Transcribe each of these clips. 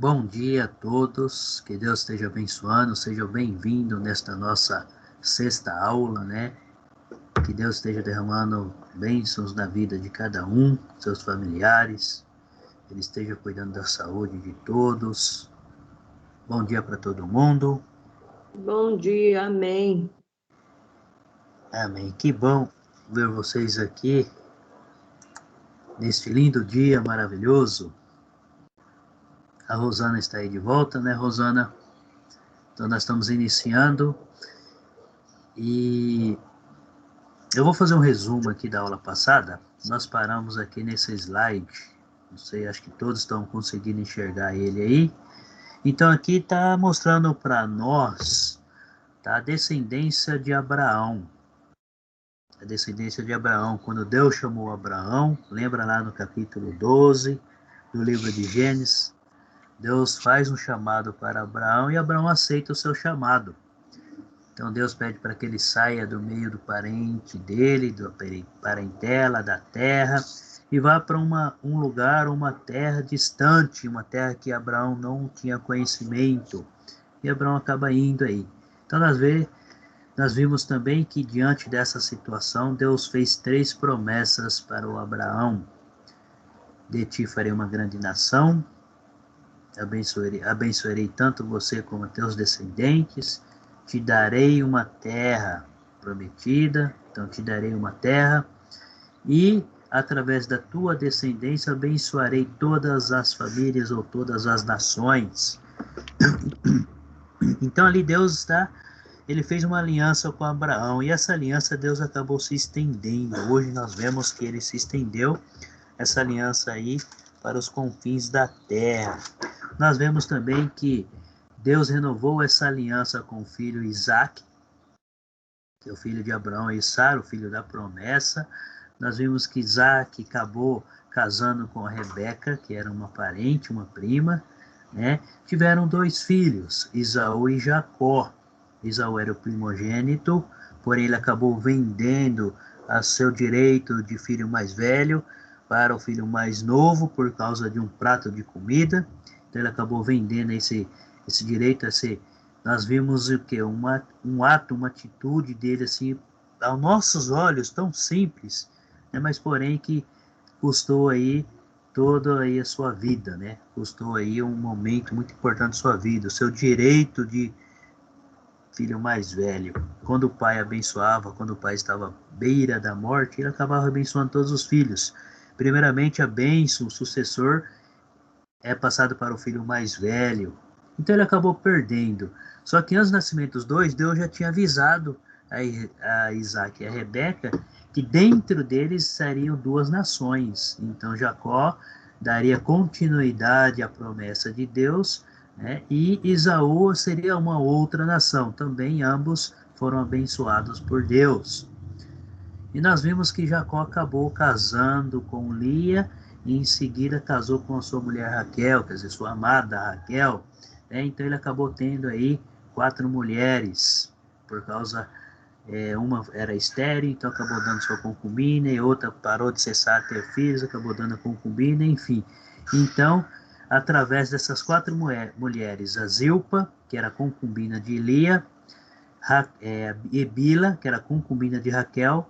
Bom dia a todos, que Deus esteja abençoando, sejam bem-vindos nesta nossa sexta aula, né? Que Deus esteja derramando bênçãos na vida de cada um, seus familiares, Ele esteja cuidando da saúde de todos. Bom dia para todo mundo. Bom dia, amém. Amém. Que bom ver vocês aqui neste lindo dia maravilhoso. A Rosana está aí de volta, né, Rosana? Então nós estamos iniciando e eu vou fazer um resumo aqui da aula passada. Nós paramos aqui nesse slide. Não sei, acho que todos estão conseguindo enxergar ele aí. Então aqui está mostrando para nós, tá, a descendência de Abraão. A descendência de Abraão, quando Deus chamou Abraão, lembra lá no capítulo 12 do livro de Gênesis, Deus faz um chamado para Abraão e Abraão aceita o seu chamado. Então Deus pede para que ele saia do meio do parente dele, da parentela, da terra, e vá para um lugar, uma terra distante, uma terra que Abraão não tinha conhecimento. E Abraão acaba indo aí. Então nós vimos também que diante dessa situação, Deus fez 3 promessas para o Abraão. De ti farei uma grande nação, abençoarei tanto você como teus descendentes, te darei uma terra prometida, então te darei uma terra, e através da tua descendência abençoarei todas as famílias ou todas as nações. Então ali Deus ele fez uma aliança com Abraão, e essa aliança Deus acabou se estendendo. Hoje nós vemos que ele se estendeu, essa aliança aí, para os confins da terra. Nós vemos também que Deus renovou essa aliança com o filho Isaac, que é o filho de Abraão e Sara, o filho da promessa. Nós vimos que Isaac acabou casando com a Rebeca, que era uma parente, uma prima, né? Tiveram 2 filhos, Esaú e Jacó. Esaú era o primogênito, porém ele acabou vendendo a seu direito de filho mais velho para o filho mais novo por causa de um prato de comida. Então ele acabou vendendo esse direito. Nós vimos o que? Um ato, uma atitude dele assim, aos nossos olhos tão simples, né? Mas porém que custou aí toda aí a sua vida, né? Custou aí um momento muito importante da sua vida, o seu direito de filho mais velho. Quando o pai abençoava, quando o pai estava à beira da morte, ele acabava abençoando todos os filhos. Primeiramente, a bênção, o sucessor, é passado para o filho mais velho. Então ele acabou perdendo. Só que antes do nascimento dos 2, Deus já tinha avisado a Isaac e a Rebeca que dentro deles seriam 2 nações. Então Jacó daria continuidade à promessa de Deus, né? E Esaú seria uma outra nação. Também ambos foram abençoados por Deus. E nós vimos que Jacó acabou casando com Lia e em seguida casou com a sua mulher Raquel, quer dizer, sua amada Raquel. Então ele acabou tendo aí 4 mulheres, por causa, uma era estéril, então acabou dando sua concubina, e outra parou de cessar a ter filhos, acabou dando a concubina, enfim. Então, através dessas 4 mulheres, a Zilpa, que era concubina de Lia, e Bila, que era concubina de Raquel.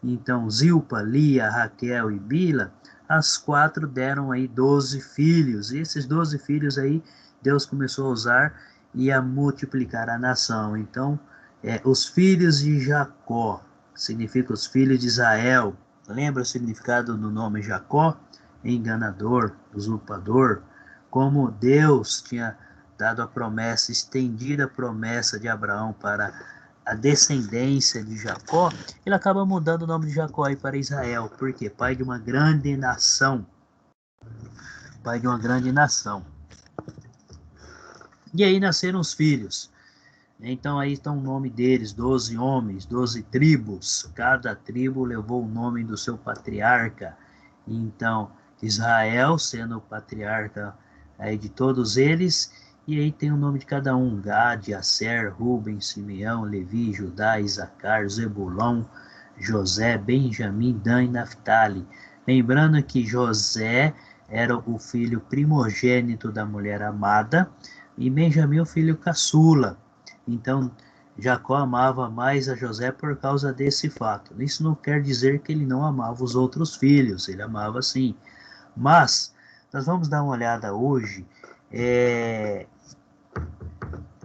Então, Zilpa, Lia, Raquel e Bila, as 4 deram aí 12 filhos. E esses 12 filhos aí, Deus começou a usar e a multiplicar a nação. Então, os filhos de Jacó, significa os filhos de Israel. Lembra o significado do nome Jacó? Enganador, usurpador. Como Deus tinha dado a promessa, estendida a promessa de Abraão para a descendência de Jacó, ele acaba mudando o nome de Jacó aí para Israel. Por quê? Pai de uma grande nação. Pai de uma grande nação. E aí nasceram os filhos. Então aí está o nome deles, 12 homens, 12 tribos. Cada tribo levou o nome do seu patriarca. Então, Israel sendo o patriarca aí de todos eles, e aí tem o nome de cada um: Gad, Aser, Ruben, Simeão, Levi, Judá, Isacar, Zebulon, José, Benjamim, Dan e Naftali. Lembrando que José era o filho primogênito da mulher amada, e Benjamim o filho caçula. Então, Jacó amava mais a José por causa desse fato. Isso não quer dizer que ele não amava os outros filhos, ele amava sim. Mas, nós vamos dar uma olhada hoje,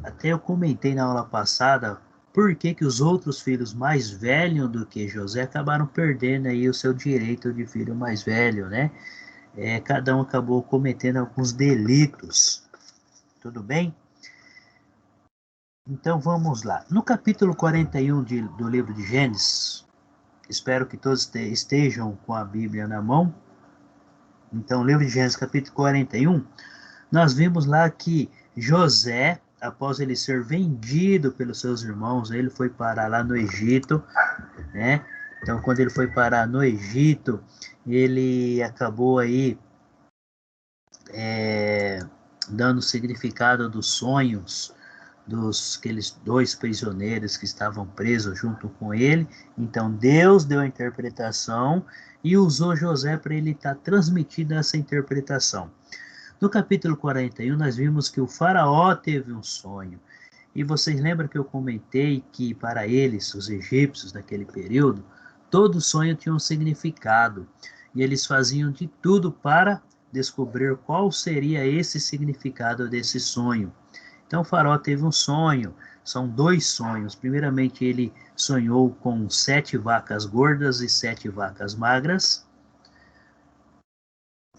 até eu comentei na aula passada, por que os outros filhos mais velhos do que José acabaram perdendo aí o seu direito de filho mais velho, né? Cada um acabou cometendo alguns delitos. Tudo bem? Então vamos lá. No capítulo 41 do livro de Gênesis, espero que todos estejam com a Bíblia na mão. Então, livro de Gênesis, capítulo 41, nós vimos lá que José, após ele ser vendido pelos seus irmãos, ele foi parar lá no Egito, né? Então, quando ele foi parar no Egito, ele acabou aí dando significado dos sonhos aqueles dois prisioneiros que estavam presos junto com ele. Então Deus deu a interpretação e usou José para ele estar transmitindo essa interpretação. No capítulo 41 nós vimos que o faraó teve um sonho. E vocês lembram que eu comentei que para eles, os egípcios naquele período, todo sonho tinha um significado. E eles faziam de tudo para descobrir qual seria esse significado desse sonho. Então o faraó teve um sonho, são dois sonhos. Primeiramente ele sonhou com 7 vacas gordas e 7 vacas magras.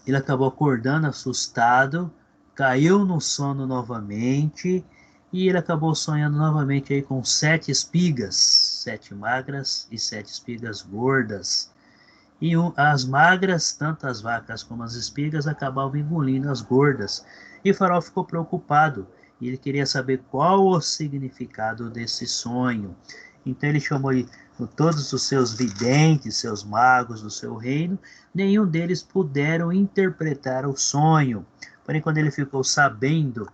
Ele acabou acordando assustado, caiu no sono novamente e ele acabou sonhando novamente aí com 7 espigas, 7 magras e 7 espigas gordas. E as magras, tanto as vacas como as espigas, acabavam engolindo as gordas. E o faraó ficou preocupado. E ele queria saber qual o significado desse sonho. Então ele chamou todos os seus videntes, seus magos do seu reino. Nenhum deles puderam interpretar o sonho. Porém, quando ele ficou sabendo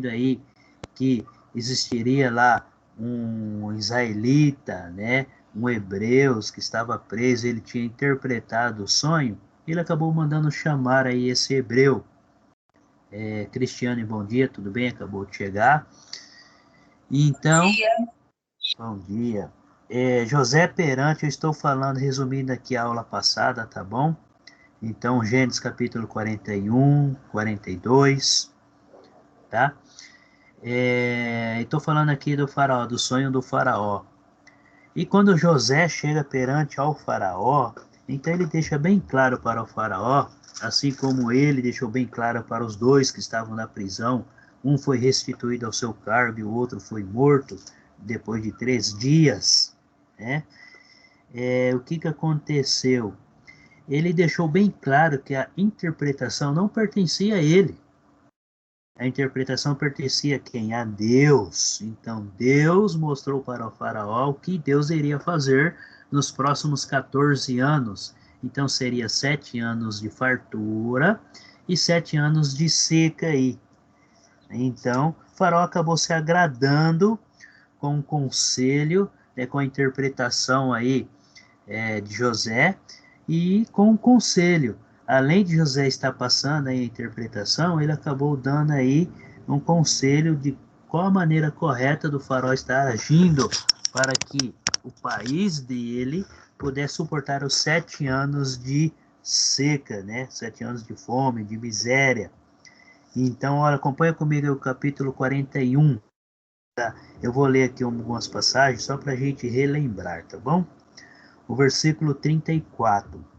aí que existiria lá um israelita, né, um hebreu que estava preso, ele tinha interpretado o sonho, ele acabou mandando chamar aí esse hebreu. Cristiane, bom dia, tudo bem? Acabou de chegar. Então, bom dia. José Perante, eu estou falando, resumindo aqui a aula passada, tá bom? Então, Gênesis capítulo 41, 42, tá? Estou falando aqui do faraó, do sonho do faraó. E quando José chega perante ao faraó, então ele deixa bem claro para o faraó, assim como ele deixou bem claro para os dois que estavam na prisão, um foi restituído ao seu cargo e o outro foi morto depois de 3 dias, né? O que aconteceu? Ele deixou bem claro que a interpretação não pertencia a ele. A interpretação pertencia a quem? A Deus. Então Deus mostrou para o faraó o que Deus iria fazer nos próximos 14 anos. Então seria 7 anos de fartura e 7 anos de seca aí. Então o faraó acabou se agradando com o conselho, com a interpretação aí de José e com o conselho. Além de José estar passando aí a interpretação, ele acabou dando aí um conselho de qual a maneira correta do faraó estar agindo para que o país dele pudesse suportar os 7 anos de seca, né? 7 anos de fome, de miséria. Então, olha, acompanha comigo o capítulo 41. Tá? Eu vou ler aqui algumas passagens só para a gente relembrar, tá bom? O versículo 34.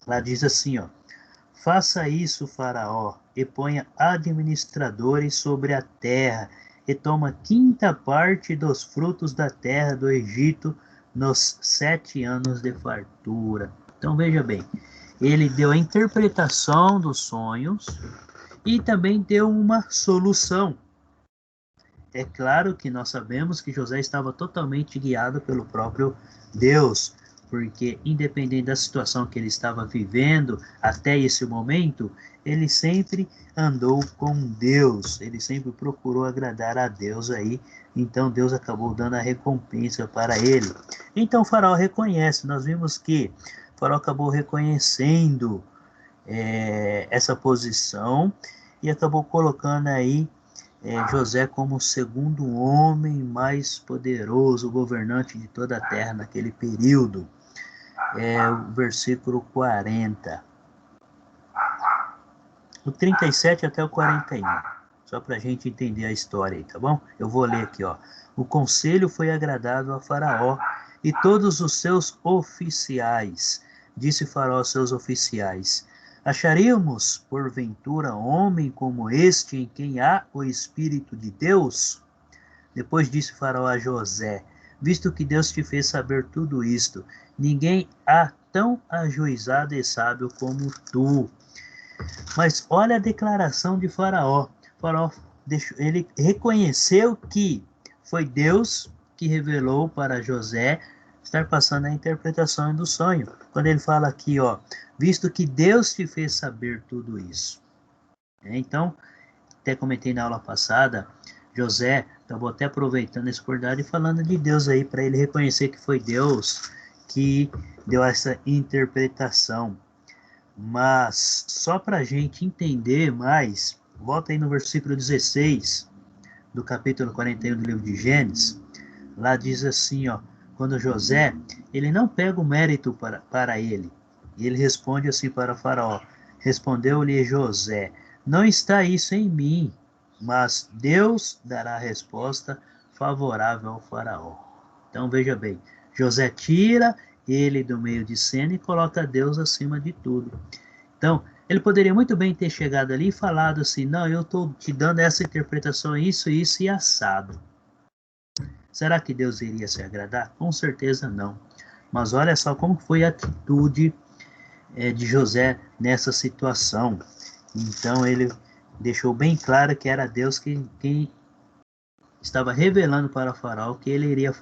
Lá diz assim, ó: faça isso, faraó, e ponha administradores sobre a terra, e toma 5ª parte dos frutos da terra do Egito nos 7 anos de fartura. Então veja bem, ele deu a interpretação dos sonhos e também deu uma solução. É claro que nós sabemos que José estava totalmente guiado pelo próprio Deus, porque independente da situação que ele estava vivendo até esse momento, ele sempre andou com Deus, ele sempre procurou agradar a Deus aí, então Deus acabou dando a recompensa para ele. Então o faraó reconhece, nós vimos que O faraó acabou reconhecendo essa posição e acabou colocando aí José como o segundo homem mais poderoso, governante de toda a terra naquele período. O versículo 40. Do 37 até o 41. Só para a gente entender a história aí, tá bom? Eu vou ler aqui, ó. O conselho foi agradável a Faraó e todos os seus oficiais. Disse Faraó aos seus oficiais: acharíamos, porventura, homem como este em quem há o Espírito de Deus? Depois disse Faraó a José: visto que Deus te fez saber tudo isto, ninguém há tão ajuizado e sábio como tu. Mas olha a declaração de Faraó. Faraó ele reconheceu que foi Deus que revelou para José estar passando a interpretação do sonho. Quando ele fala aqui, ó, visto que Deus te fez saber tudo isso. Então, até comentei na aula passada, José acabou até aproveitando essa oportunidade e falando de Deus aí, para ele reconhecer que foi Deus que deu essa interpretação. Mas, só para a gente entender mais, volta aí no versículo 16 do capítulo 41 do livro de Gênesis. Lá diz assim, ó, quando José, ele não pega o mérito para ele. E ele responde assim para Faraó: respondeu-lhe José: não está isso em mim, mas Deus dará a resposta favorável ao Faraó. Então veja bem, José tira ele do meio de cena e coloca Deus acima de tudo. Então, ele poderia muito bem ter chegado ali e falado assim: não, eu estou te dando essa interpretação, isso e assado. Será que Deus iria se agradar? Com certeza não. Mas olha só como foi a atitude de José nessa situação. Então, ele deixou bem claro que era Deus quem estava revelando para o faraó o que ele iria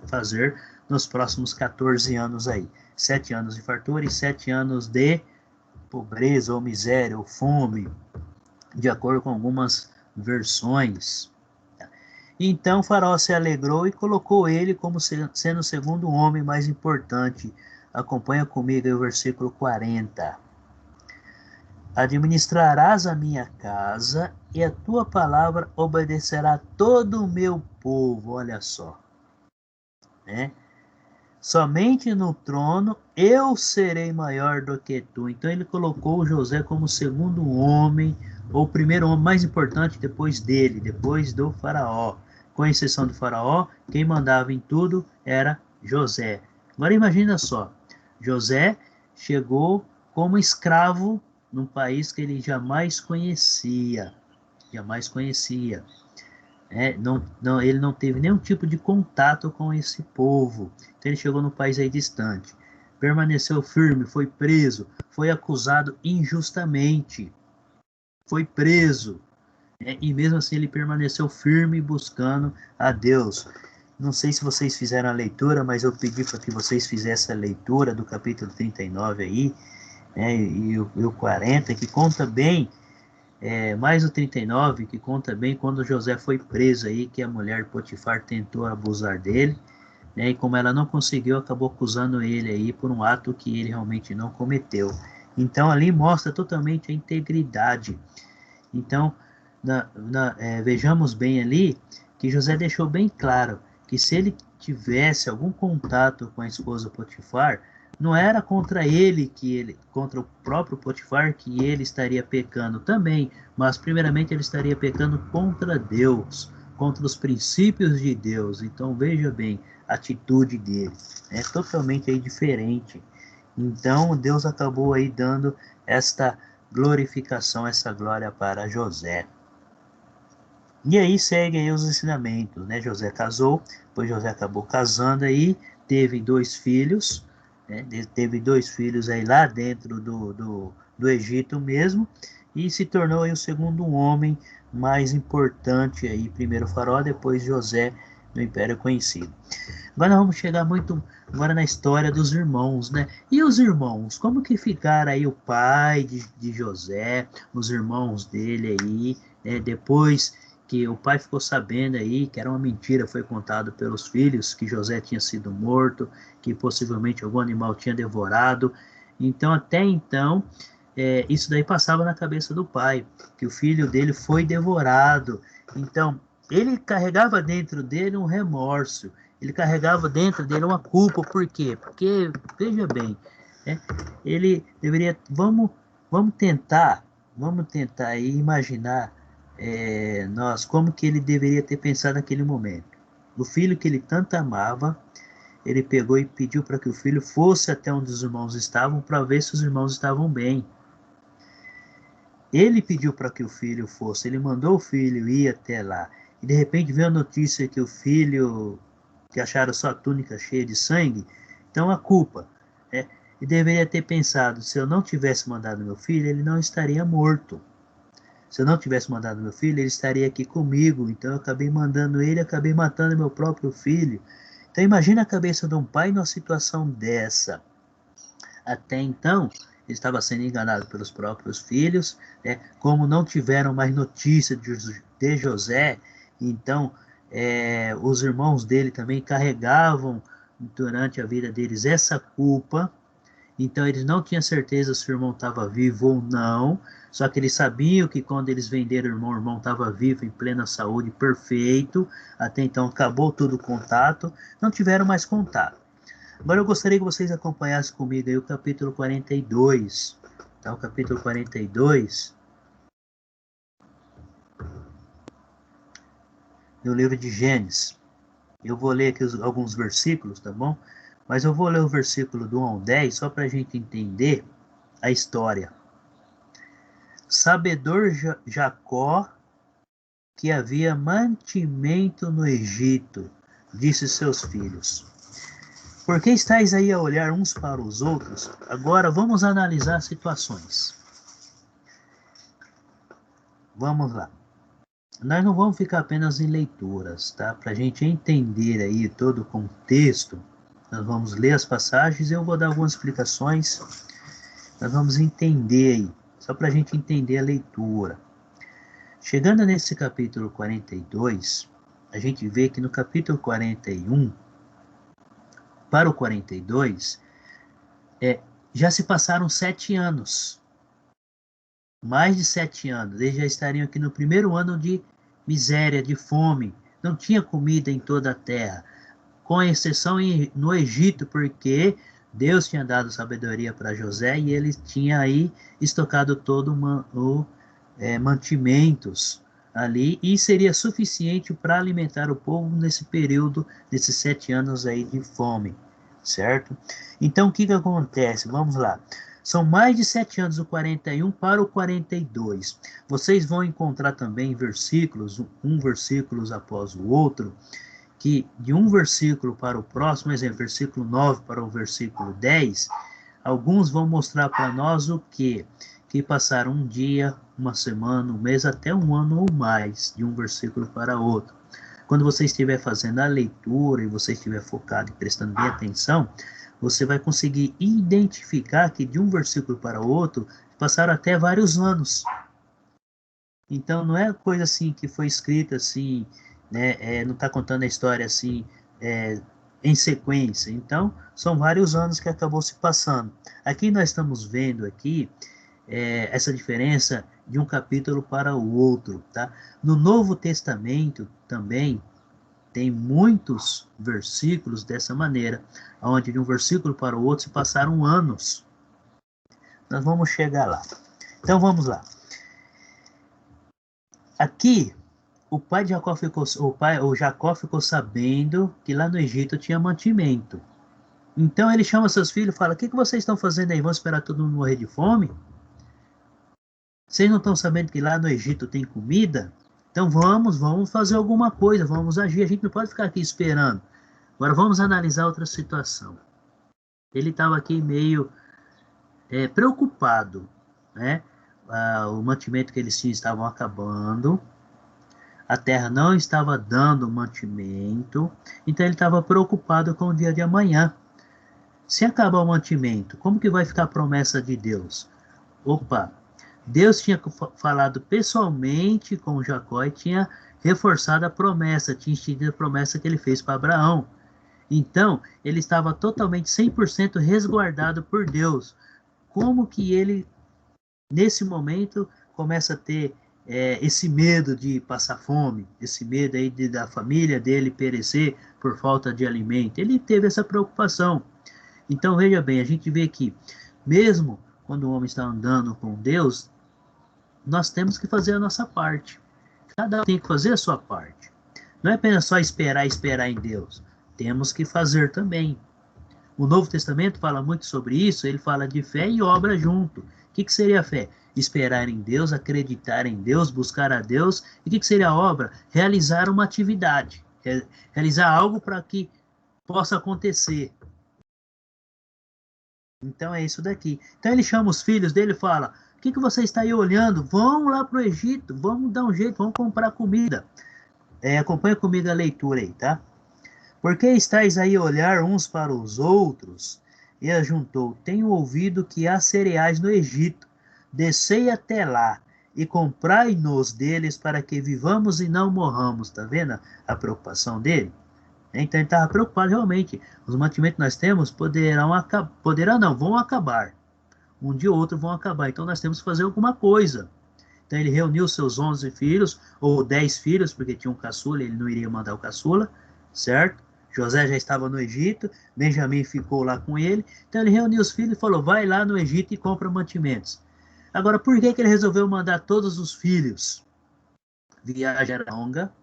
fazer nos próximos 14 anos aí. 7 anos de fartura e 7 anos de pobreza ou miséria ou fome, de acordo com algumas versões. Então o faraó se alegrou e colocou ele como sendo o segundo homem mais importante. Acompanha comigo aí o versículo 40. Administrarás a minha casa e a tua palavra obedecerá todo o meu povo. Olha só, né? Somente no trono eu serei maior do que tu. Então ele colocou José como segundo homem, ou primeiro homem mais importante depois dele, depois do faraó. Com exceção do faraó, quem mandava em tudo era José. Agora imagina só, José chegou como escravo num país que ele jamais conhecia. Ele não teve nenhum tipo de contato com esse povo. Então ele chegou num país aí distante, permaneceu firme, foi preso, foi acusado injustamente, foi preso, e mesmo assim ele permaneceu firme buscando a Deus. Não sei se vocês fizeram a leitura, mas eu pedi para que vocês fizessem a leitura do capítulo 39 aí, e o 40, que conta bem, mais o 39, que conta bem quando José foi preso aí, que a mulher Potifar tentou abusar dele, né, e como ela não conseguiu, acabou acusando ele aí por um ato que ele realmente não cometeu. Então ali mostra totalmente a integridade. Então vejamos bem ali que José deixou bem claro que se ele tivesse algum contato com a esposa Potifar, não era contra contra o próprio Potifar que ele estaria pecando também, mas primeiramente ele estaria pecando contra Deus, contra os princípios de Deus. Então veja bem a atitude dele, é totalmente aí diferente. Então Deus acabou aí dando esta glorificação, essa glória para José. E aí segue aí os ensinamentos, né? José casou, depois José acabou casando aí, teve 2 filhos, né? Teve 2 filhos aí lá dentro do Egito mesmo, e se tornou aí o segundo homem mais importante aí, primeiro Faraó, depois José no Império Conhecido. Agora nós vamos chegar muito agora na história dos irmãos, né? E os irmãos, como que ficaram aí o pai de José, os irmãos dele aí, né? Depois que o pai ficou sabendo aí que era uma mentira, foi contado pelos filhos, que José tinha sido morto, que possivelmente algum animal tinha devorado. Então, até então, isso daí passava na cabeça do pai, que o filho dele foi devorado. Então, ele carregava dentro dele um remorso, ele carregava dentro dele uma culpa. Por quê? Porque, veja bem, ele deveria... Vamos tentar aí imaginar nós como que ele deveria ter pensado naquele momento. O filho que ele tanto amava, ele pegou e pediu para que o filho fosse até onde os irmãos estavam para ver se os irmãos estavam bem. Ele pediu para que o filho fosse, ele mandou o filho ir até lá. E de repente veio a notícia que o filho, que acharam sua túnica cheia de sangue, então a culpa. E deveria ter pensado, se eu não tivesse mandado meu filho, ele não estaria morto. Se eu não tivesse mandado meu filho, ele estaria aqui comigo. Então eu acabei mandando ele, acabei matando meu próprio filho. Então imagina a cabeça de um pai numa situação dessa. Até então, ele estava sendo enganado pelos próprios filhos, como não tiveram mais notícia de José, então os irmãos dele também carregavam durante a vida deles essa culpa. Então eles não tinham certeza se o irmão estava vivo ou não, só que eles sabiam que quando eles venderam o irmão estava vivo, em plena saúde, perfeito. Até então acabou todo o contato, não tiveram mais contato. Agora eu gostaria que vocês acompanhassem comigo aí o capítulo 42. Tá? O capítulo 42 do livro de Gênesis. Eu vou ler aqui alguns versículos, tá bom? Mas eu vou ler o versículo do 1 ao 10 só para a gente entender a história. Sabedor Jacó que havia mantimento no Egito, disse seus filhos: por que estáis aí a olhar uns para os outros? Agora vamos analisar situações. Vamos lá. Nós não vamos ficar apenas em leituras, tá? Para a gente entender aí todo o contexto, nós vamos ler as passagens e eu vou dar algumas explicações. Nós vamos entender aí, só para a gente entender a leitura. Chegando nesse capítulo 42, a gente vê que no capítulo 41 para o 42, já se passaram 7 anos. Mais de 7 anos. Eles já estariam aqui no primeiro ano de miséria, de fome. Não tinha comida em toda a terra, com exceção no Egito, porque Deus tinha dado sabedoria para José e ele tinha aí estocado todo o mantimentos ali, e seria suficiente para alimentar o povo nesse período, desses 7 anos aí de fome, certo? Então o que acontece? Vamos lá. São mais de 7 anos, do 41 para o 42. Vocês vão encontrar também versículos, um versículo após o outro, que de um versículo para o próximo, exemplo, versículo 9 para o versículo 10, alguns vão mostrar para nós o quê? Que passaram um dia, uma semana, um mês, até um ano ou mais, de um versículo para outro. Quando você estiver fazendo a leitura e você estiver focado e prestando bem atenção, você vai conseguir identificar que de um versículo para o outro passaram até vários anos. Então não é coisa assim que foi escrita assim, né? Não está contando a história assim em sequência. Então são vários anos que acabou se passando. Aqui nós estamos vendo aqui essa diferença de um capítulo para o outro, tá? No Novo Testamento também tem muitos versículos dessa maneira, onde de um versículo para o outro se passaram anos. Nós vamos chegar lá. Então vamos lá. Aqui o Jacó ficou sabendo que lá no Egito tinha mantimento. Então ele chama seus filhos e fala: o que vocês estão fazendo aí? Vão esperar todo mundo morrer de fome? Vocês não estão sabendo que lá no Egito tem comida? Então vamos fazer alguma coisa, vamos agir. A gente não pode ficar aqui esperando. Agora vamos analisar outra situação. Ele estava aqui meio preocupado, né? O mantimento que eles tinham estavam acabando. A terra não estava dando mantimento. Então ele estava preocupado com o dia de amanhã. Se acabar o mantimento, como que vai ficar a promessa de Deus? Opa! Deus tinha falado pessoalmente com Jacó e tinha reforçado a promessa, tinha estendido a promessa que ele fez para Abraão. Então, ele estava totalmente 100% resguardado por Deus. Como que ele, nesse momento, começa a ter esse medo de passar fome, esse medo aí da família dele perecer por falta de alimento? Ele teve essa preocupação. Então, veja bem, a gente vê que, mesmo quando o homem está andando com Deus, nós temos que fazer a nossa parte. Cada um tem que fazer a sua parte. Não é apenas só esperar em Deus. Temos que fazer também. O Novo Testamento fala muito sobre isso, ele fala de fé e obra junto. O que seria a fé? Esperar em Deus, acreditar em Deus, buscar a Deus. E o que seria a obra? Realizar uma atividade. Realizar algo para que possa acontecer. Então é isso daqui. Então ele chama os filhos dele e fala: o que você está aí olhando? Vamos lá para o Egito, vamos dar um jeito, vamos comprar comida. Acompanha comigo a leitura aí, tá? Por que estáis aí a olhar uns para os outros? E ajuntou: tenho ouvido que há cereais no Egito. Descei até lá e comprai-nos deles para que vivamos e não morramos. Tá vendo a preocupação dele? Então ele estava preocupado realmente. Os mantimentos que nós temos vão acabar. Um dia ou outro vão acabar. Então nós temos que fazer alguma coisa. Então ele reuniu seus 11 filhos, ou 10 filhos, porque tinha um caçula, ele não iria mandar o caçula, certo? José já estava no Egito, Benjamim ficou lá com ele. Então ele reuniu os filhos e falou: vai lá no Egito e compra mantimentos. Agora, por que ele resolveu mandar todos os filhos? Viagem era longa,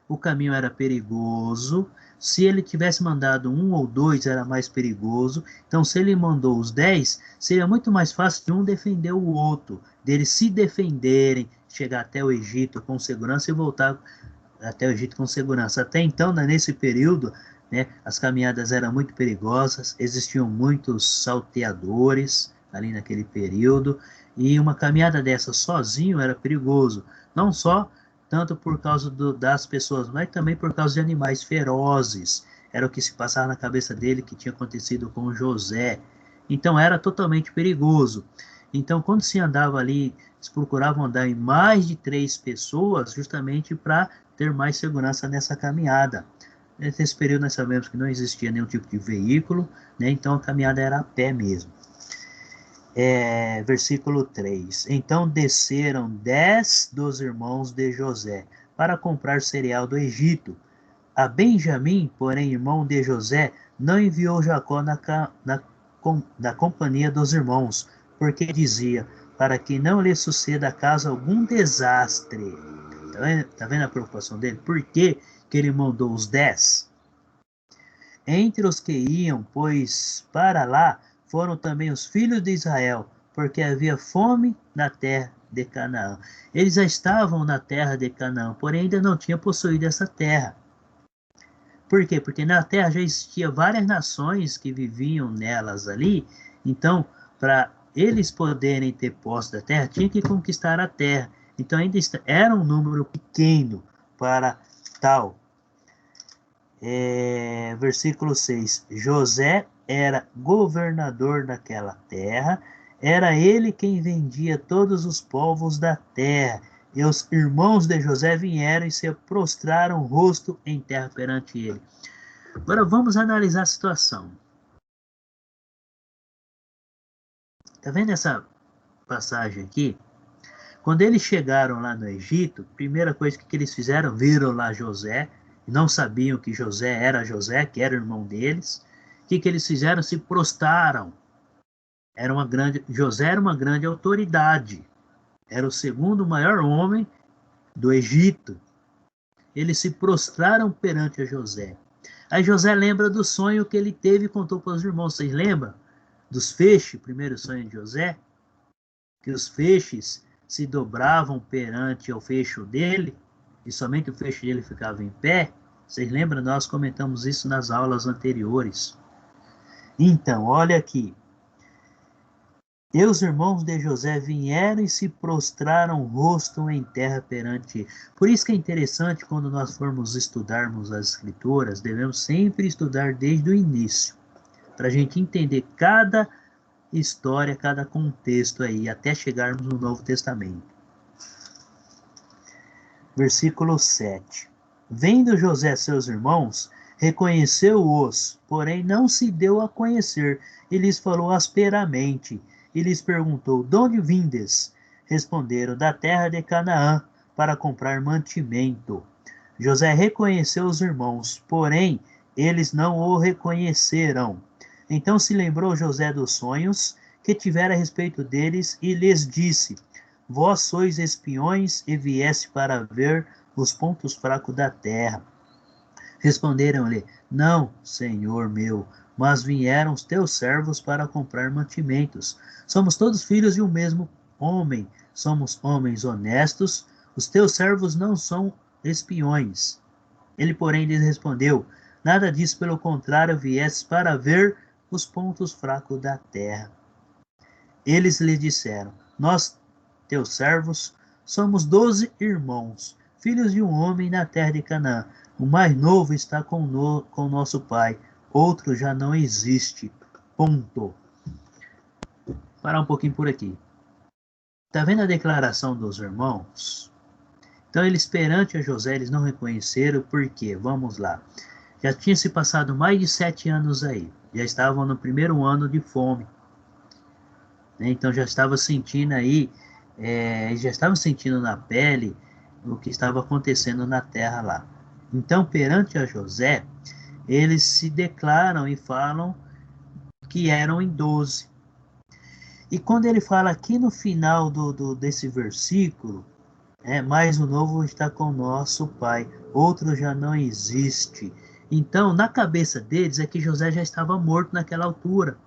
o caminho era perigoso. Se ele tivesse mandado um ou dois, era mais perigoso. Então, se ele mandou os 10, seria muito mais fácil de um defender o outro, deles se defenderem, chegar até o Egito com segurança e voltar até o Egito com segurança. Até então, nesse período, né, as caminhadas eram muito perigosas, existiam muitos salteadores ali naquele período, e uma caminhada dessa sozinho era perigoso, não só tanto por causa das pessoas, mas também por causa de animais ferozes. Era o que se passava na cabeça dele, que tinha acontecido com José. Então era totalmente perigoso. Então, quando se andava ali, eles procuravam andar em mais de 3 pessoas, justamente para ter mais segurança nessa caminhada. Nesse período nós sabemos que não existia nenhum tipo de veículo, né? Então a caminhada era a pé mesmo. Versículo 3. Então desceram 10 dos irmãos de José para comprar cereal do Egito. A Benjamim, porém, irmão de José, não enviou Jacó na companhia dos irmãos, porque dizia: para que não lhe suceda a casa algum desastre. Tá vendo a preocupação dele? Por que ele mandou os 10? Entre os que iam, pois, para lá, foram também os filhos de Israel, porque havia fome na terra de Canaã. Eles já estavam na terra de Canaã, porém ainda não tinham possuído essa terra. Por quê? Porque na terra já existiam várias nações que viviam nelas ali. Então, para eles poderem ter posse da terra, tinha que conquistar a terra. Então ainda era um número pequeno para tal. Versículo 6. José era governador daquela terra, era ele quem vendia todos os povos da terra. E os irmãos de José vieram e se prostraram o rosto em terra perante ele. Agora vamos analisar a situação. Está vendo essa passagem aqui? Quando eles chegaram lá no Egito, a primeira coisa que eles fizeram, viram lá José, não sabiam que José, que era o irmão deles. O que eles fizeram? Se prostraram. José era uma grande autoridade. Era o segundo maior homem do Egito. Eles se prostraram perante a José. Aí José lembra do sonho que ele teve e contou para os irmãos. Vocês lembram dos feixes, o primeiro sonho de José? Que os feixes se dobravam perante o fecho dele e somente o fecho dele ficava em pé. Vocês lembram? Nós comentamos isso nas aulas anteriores. Então, olha aqui. E os irmãos de José vieram e se prostraram o rosto em terra perante ele. Por isso que é interessante, quando nós formos estudarmos as escrituras, devemos sempre estudar desde o início, para a gente entender cada história, cada contexto aí, até chegarmos no Novo Testamento. Versículo 7. Vendo José seus irmãos, reconheceu-os, porém não se deu a conhecer, e lhes falou asperamente, e lhes perguntou, de onde vindes? Responderam, da terra de Canaã, para comprar mantimento. José reconheceu os irmãos, porém eles não o reconheceram. Então se lembrou José dos sonhos que tivera a respeito deles, e lhes disse, vós sois espiões e vieste para ver os pontos fracos da terra. Responderam-lhe, não, senhor meu, mas vieram os teus servos para comprar mantimentos. Somos todos filhos de um mesmo homem, somos homens honestos, os teus servos não são espiões. Ele, porém, lhes respondeu, nada disso, pelo contrário, viestes para ver os pontos fracos da terra. Eles lhe disseram, nós, teus servos, somos 12 irmãos, filhos de um homem na terra de Canaã. O mais novo está com nosso pai, outro já não existe. Ponto. Parar um pouquinho por aqui. Está vendo a declaração dos irmãos? Então eles perante a José, eles não reconheceram, por quê? Vamos lá. Já tinha se passado mais de 7 anos aí. Já estavam no primeiro ano de fome. Então já estava sentindo aí, já estavam sentindo na pele o que estava acontecendo na terra lá. Então, perante a José, eles se declaram e falam que eram em 12. E quando ele fala aqui no final desse versículo, mais o novo está com nosso pai, outro já não existe. Então, na cabeça deles é que José já estava morto naquela altura.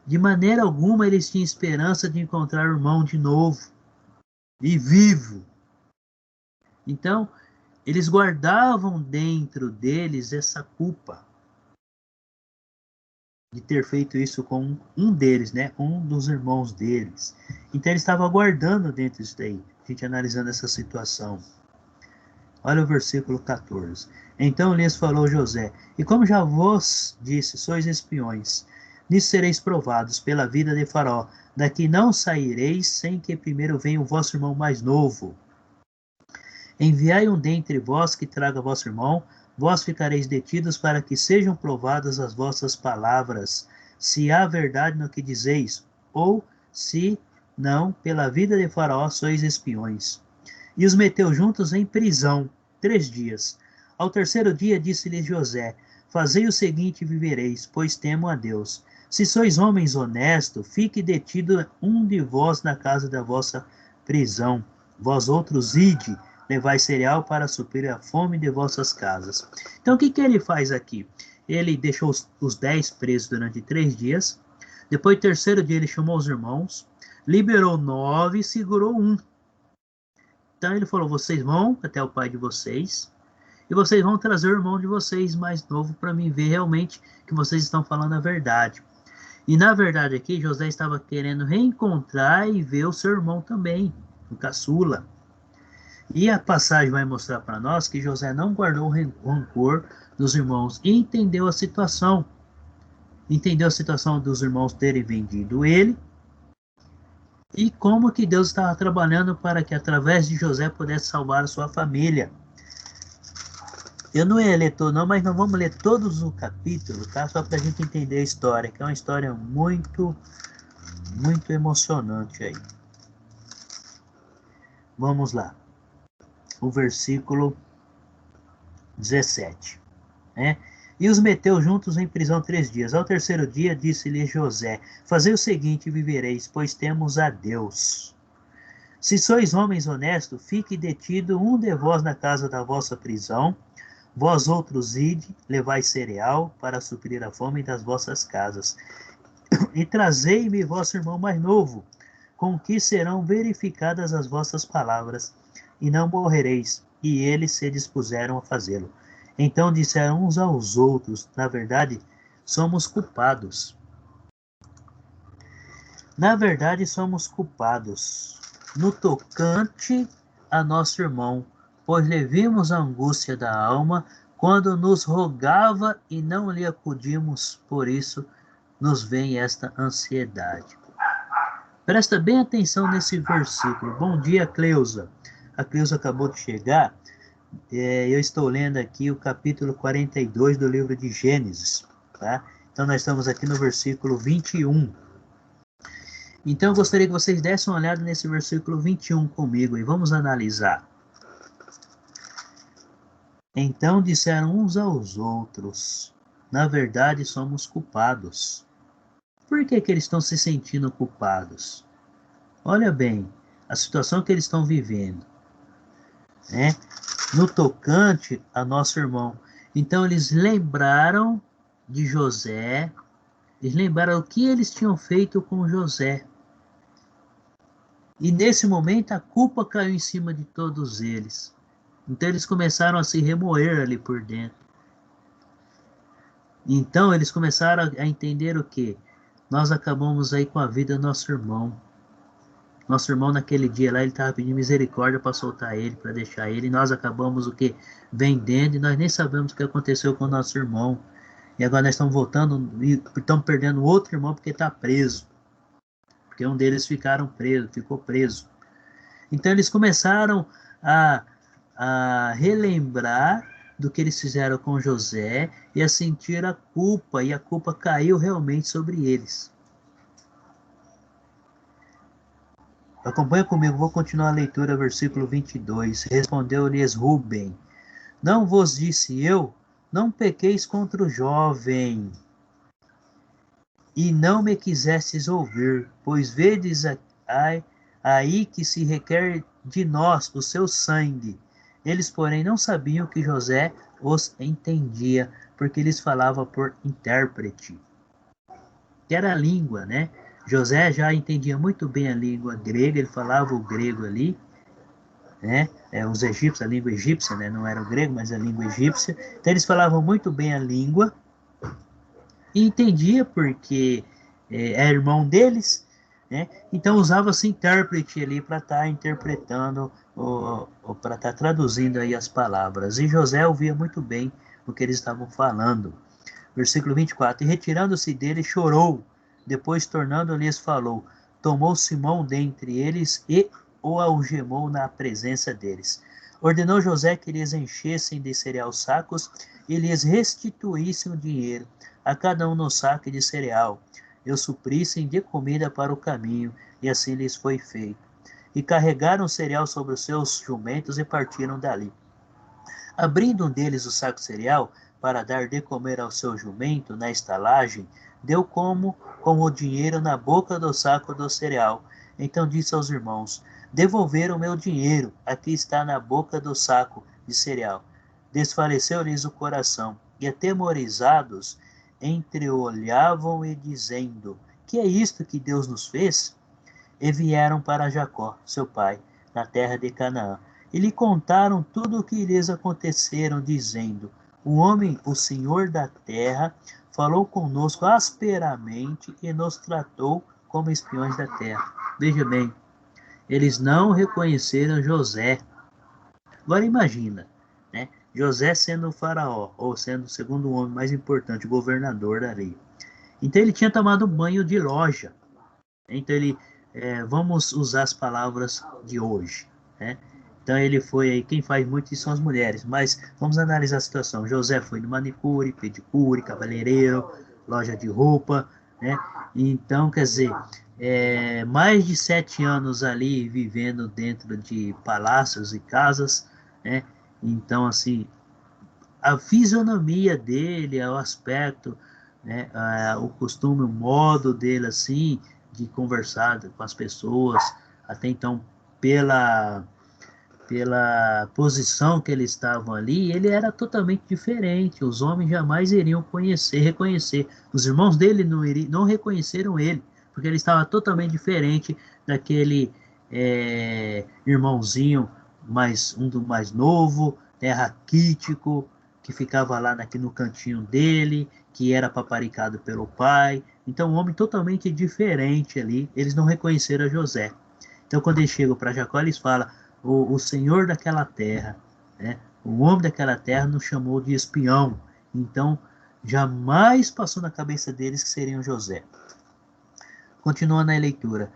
De maneira alguma eles tinham esperança de encontrar o irmão de novo e vivo. Então, eles guardavam dentro deles essa culpa de ter feito isso com um deles, um dos irmãos deles. Então, ele estava guardando dentro disso daí, a gente analisando essa situação. Olha o versículo 14. Então lhes falou José, e como já vos disse, sois espiões, nisso sereis provados pela vida de Faraó. Daqui não saireis sem que primeiro venha o vosso irmão mais novo. Enviai um dentre vós que traga vosso irmão, vós ficareis detidos para que sejam provadas as vossas palavras, se há verdade no que dizeis, ou se não, pela vida de Faraó sois espiões. E os meteu juntos em prisão 3 dias. Ao terceiro dia disse-lhes José, fazei o seguinte e vivereis, pois temo a Deus. Se sois homens honestos, fique detido um de vós na casa da vossa prisão. Vós outros ide, levai cereal para suprir a fome de vossas casas. Então o que ele faz aqui? Ele deixou os 10 presos durante 3 dias. Depois, no terceiro dia, ele chamou os irmãos, liberou 9 e segurou um. Então ele falou, vocês vão até o pai de vocês, e vocês vão trazer o irmão de vocês mais novo para mim ver realmente que vocês estão falando a verdade. E na verdade aqui, José estava querendo reencontrar e ver o seu irmão também, o caçula. E a passagem vai mostrar para nós que José não guardou rancor dos irmãos e entendeu a situação. Entendeu a situação dos irmãos terem vendido ele, e como que Deus estava trabalhando para que através de José pudesse salvar a sua família. Eu não ia ler todo não, mas nós vamos ler todos os capítulos, tá? Só para a gente entender a história, que é uma história muito, muito emocionante aí. Vamos lá. O versículo 17, E os meteu juntos em prisão 3 dias. Ao terceiro dia disse-lhe José, fazei o seguinte e vivereis, pois temos a Deus. Se sois homens honestos, fique detido um de vós na casa da vossa prisão, vós outros ide, levai cereal para suprir a fome das vossas casas. E trazei-me vosso irmão mais novo, com que serão verificadas as vossas palavras, e não morrereis. E eles se dispuseram a fazê-lo. Então disseram uns aos outros, na verdade, somos culpados. Na verdade, somos culpados no tocante a nosso irmão, pois lhe vimos a angústia da alma quando nos rogava e não lhe acudimos, por isso nos vem esta ansiedade. Presta bem atenção nesse versículo. Bom dia, Cleusa. A Cleusa acabou de chegar. Eu estou lendo aqui o capítulo 42 do livro de Gênesis. Tá? Então, nós estamos aqui no versículo 21. Então, eu gostaria que vocês dessem uma olhada nesse versículo 21 comigo e vamos analisar. Então disseram uns aos outros: na verdade, somos culpados. Por que eles estão se sentindo culpados? Olha bem, a situação que eles estão vivendo, né? No tocante a nosso irmão. Então eles lembraram de José, eles lembraram o que eles tinham feito com José. E nesse momento a culpa caiu em cima de todos eles. Então eles começaram a se remoer ali por dentro. Então eles começaram a entender o quê? Nós acabamos aí com a vida do nosso irmão. Nosso irmão naquele dia lá, ele estava pedindo misericórdia para soltar ele, para deixar ele. E nós acabamos o quê? Vendendo, e nós nem sabemos o que aconteceu com o nosso irmão. E agora nós estamos voltando e estamos perdendo outro irmão porque está preso. Porque um deles ficou preso. Então eles começaram a relembrar do que eles fizeram com José e a sentir a culpa, e a culpa caiu realmente sobre eles. Acompanha comigo, vou continuar a leitura, versículo 22. Respondeu-lhes Rubem: não vos disse eu, não pequeis contra o jovem, e não me quisestes ouvir, pois vedes aí que se requer de nós o seu sangue. Eles, porém, não sabiam que José os entendia, porque eles falavam por intérprete, que era a língua, né? José já entendia muito bem a língua grega, ele falava o grego ali, né? Os egípcios, a língua egípcia, né? Não era o grego, mas a língua egípcia. Então eles falavam muito bem a língua e entendia porque é irmão deles, né? Então usava-se intérprete ali para estar interpretando, ou para estar traduzindo aí as palavras. E José ouvia muito bem o que eles estavam falando. Versículo 24. E retirando-se dele, chorou. Depois, tornando-lhes, falou. Tomou Simão dentre eles e o algemou na presença deles. Ordenou José que lhes enchessem de cereal sacos e lhes restituíssem o dinheiro, a cada um no saco de cereal, e o suprissem de comida para o caminho, e assim lhes foi feito. E carregaram o cereal sobre os seus jumentos e partiram dali. Abrindo um deles o saco de cereal, para dar de comer ao seu jumento na estalagem, deu com o dinheiro na boca do saco do cereal. Então disse aos irmãos: devolveram meu dinheiro, aqui está na boca do saco de cereal. Desfaleceu-lhes o coração, e atemorizados entreolhavam e dizendo: que é isto que Deus nos fez? E vieram para Jacó, seu pai, na terra de Canaã. E lhe contaram tudo o que lhes aconteceram, dizendo: o homem, o Senhor da terra, falou conosco asperamente e nos tratou como espiões da terra. Veja bem, eles não reconheceram José. Agora imagina, né? José sendo o faraó, ou sendo o segundo homem mais importante, o governador dali. Então ele tinha tomado banho de loja. Então ele, vamos usar as palavras de hoje, né? Então ele foi aí, quem faz muito isso são as mulheres, mas vamos analisar a situação. José foi no manicure, pedicure, cabeleireiro, loja de roupa, né? Então, quer dizer, mais de 7 anos ali vivendo dentro de palácios e casas, né? Então, assim, a fisionomia dele, o aspecto, né? O costume, o modo dele, assim, de conversar com as pessoas, até então, pela posição que eles estavam ali, ele era totalmente diferente. Os homens jamais iriam reconhecer. Os irmãos dele não reconheceram ele, porque ele estava totalmente diferente daquele irmãozinho mais novo, raquítico, que ficava lá no cantinho dele, que era paparicado pelo pai. Então, um homem totalmente diferente ali. Eles não reconheceram a José. Então, quando eles chegam para Jacó, eles falam: o senhor daquela terra, né? O homem daquela terra nos chamou de espião. Então, Jamais passou na cabeça deles que seriam José. Continuando a leitura,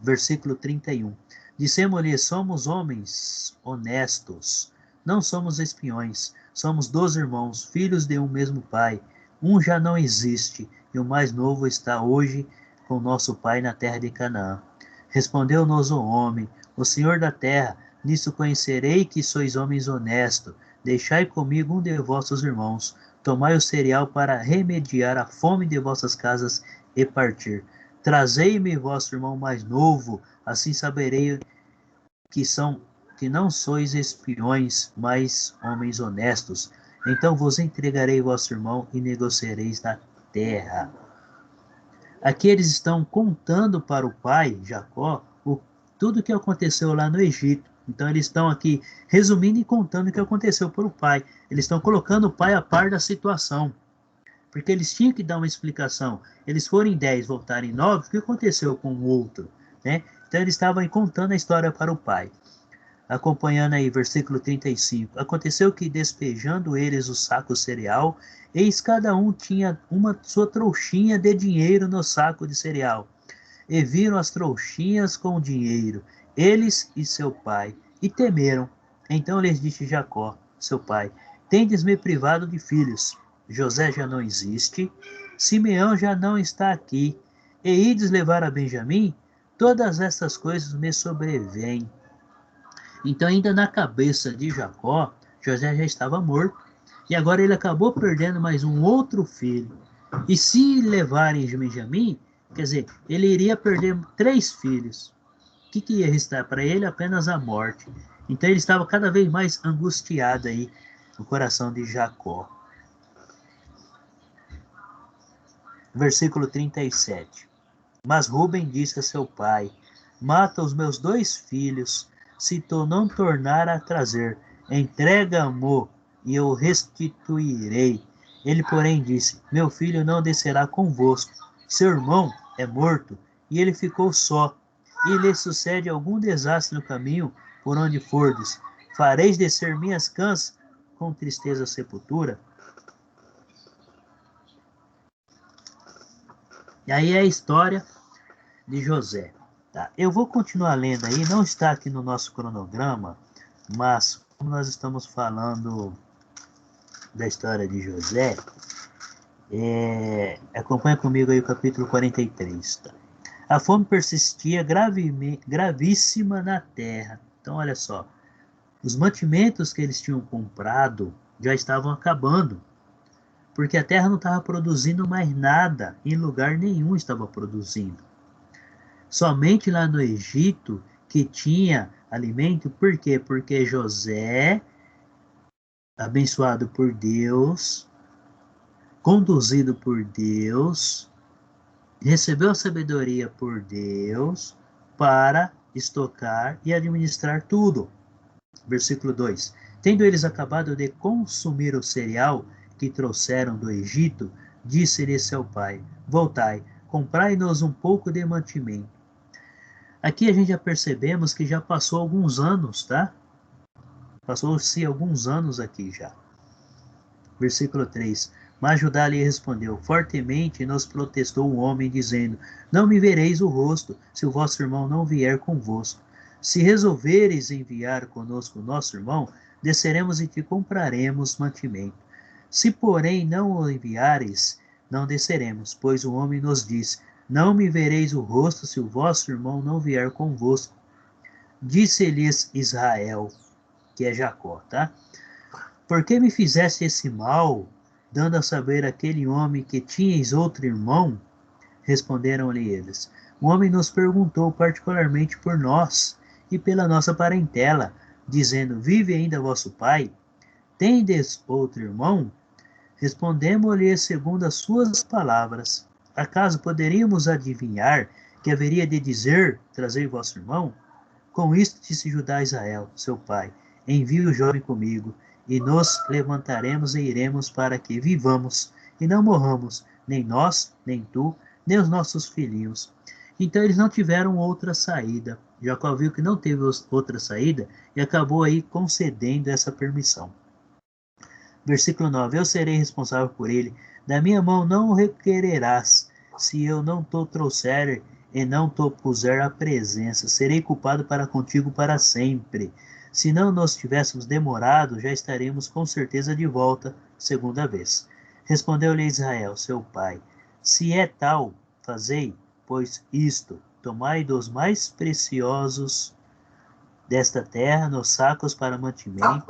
versículo 31. Dissemos-lhe, somos homens honestos, não somos espiões, somos 12 irmãos, filhos de um mesmo pai. Um já não existe, e o mais novo está hoje com nosso pai na terra de Canaã. Respondeu-nos o homem, o Senhor da terra, nisso conhecerei que sois homens honestos. Deixai comigo um de vossos irmãos, tomai o cereal para remediar a fome de vossas casas e partir. Trazei-me vosso irmão mais novo, assim saberei que não sois espiões, mas homens honestos. Então vos entregarei vosso irmão e negociareis na terra. Aqui eles estão contando para o pai, Jacó, tudo o que aconteceu lá no Egito. Então eles estão aqui resumindo e contando o que aconteceu para o pai. Eles estão colocando o pai a par da situação. Porque eles tinham que dar uma explicação. Eles foram em 10, voltaram em 9, o que aconteceu com o outro? Né? Então eles estavam contando a história para o pai. Acompanhando aí, versículo 35. Aconteceu que, despejando eles o saco cereal, eis cada um tinha uma sua trouxinha de dinheiro no saco de cereal. E viram as trouxinhas com o dinheiro, eles e seu pai, e temeram. Então lhes disse Jacó, seu pai, tendes-me privado de filhos. José já não existe, Simeão já não está aqui, e ides levar a Benjamim? Todas estas coisas me sobrevêm. Então, ainda na cabeça de Jacó, José já estava morto, e agora ele acabou perdendo mais um outro filho. E se levarem Benjamim, quer dizer, ele iria perder 3 filhos. O que ia restar para ele? Apenas a morte. Então ele estava cada vez mais angustiado aí no coração de Jacó. Versículo 37. Mas Rúben disse a seu pai, mata os meus 2 filhos, se tu não tornar a trazer, entrega-mo e eu restituirei. Ele, porém, disse, meu filho não descerá convosco, seu irmão é morto, e ele ficou só, e lhe sucede algum desastre no caminho por onde fordes. Fareis descer minhas cãs com tristeza à sepultura? E aí é a história de José. Tá? Eu vou continuar lendo aí, não está aqui no nosso cronograma, mas como nós estamos falando da história de José, acompanha comigo aí o capítulo 43. Tá? A fome persistia gravíssima na terra. Então, olha só, os mantimentos que eles tinham comprado já estavam acabando, porque a terra não estava produzindo mais nada, em lugar nenhum estava produzindo. Somente lá no Egito que tinha alimento, por quê? Porque José, abençoado por Deus, conduzido por Deus, recebeu a sabedoria por Deus para estocar e administrar tudo. Versículo 2. Tendo eles acabado de consumir o cereal que trouxeram do Egito, disse-lhe seu pai, voltai, comprai-nos um pouco de mantimento. Aqui a gente já percebemos que já passou alguns anos, tá? Passou-se alguns anos aqui já. Versículo 3. Mas Judá lhe respondeu, fortemente nos protestou o homem, dizendo, não me vereis o rosto, se o vosso irmão não vier convosco. Se resolveres enviar conosco o nosso irmão, desceremos e te compraremos mantimento. Se, porém, não o enviares, não desceremos, pois o homem nos diz, não me vereis o rosto, se o vosso irmão não vier convosco. Disse-lhes Israel, que é Jacó, tá? Por que me fizeste esse mal, dando a saber aquele homem que tinhas outro irmão? Responderam-lhe eles. O homem nos perguntou particularmente por nós e pela nossa parentela, dizendo, vive ainda vosso pai? Tendes outro irmão? Respondemos-lhe segundo as suas palavras. Acaso poderíamos adivinhar que haveria de dizer, trazei vosso irmão? Com isto disse Judá a Israel, seu pai, envie o jovem comigo, e nos levantaremos e iremos para que vivamos, e não morramos, nem nós, nem tu, nem os nossos filhinhos. Então eles não tiveram outra saída. Jacó viu que não teve outra saída e acabou aí concedendo essa permissão. Versículo 9. Eu serei responsável por ele. Da minha mão não o requererás, se eu não te trouxer e não te puser à presença. Serei culpado para contigo para sempre. Se não nos tivéssemos demorado, já estaremos com certeza de volta, segunda vez. Respondeu-lhe Israel, seu pai, se é tal, fazei, pois isto, tomai dos mais preciosos desta terra nos sacos para mantimento,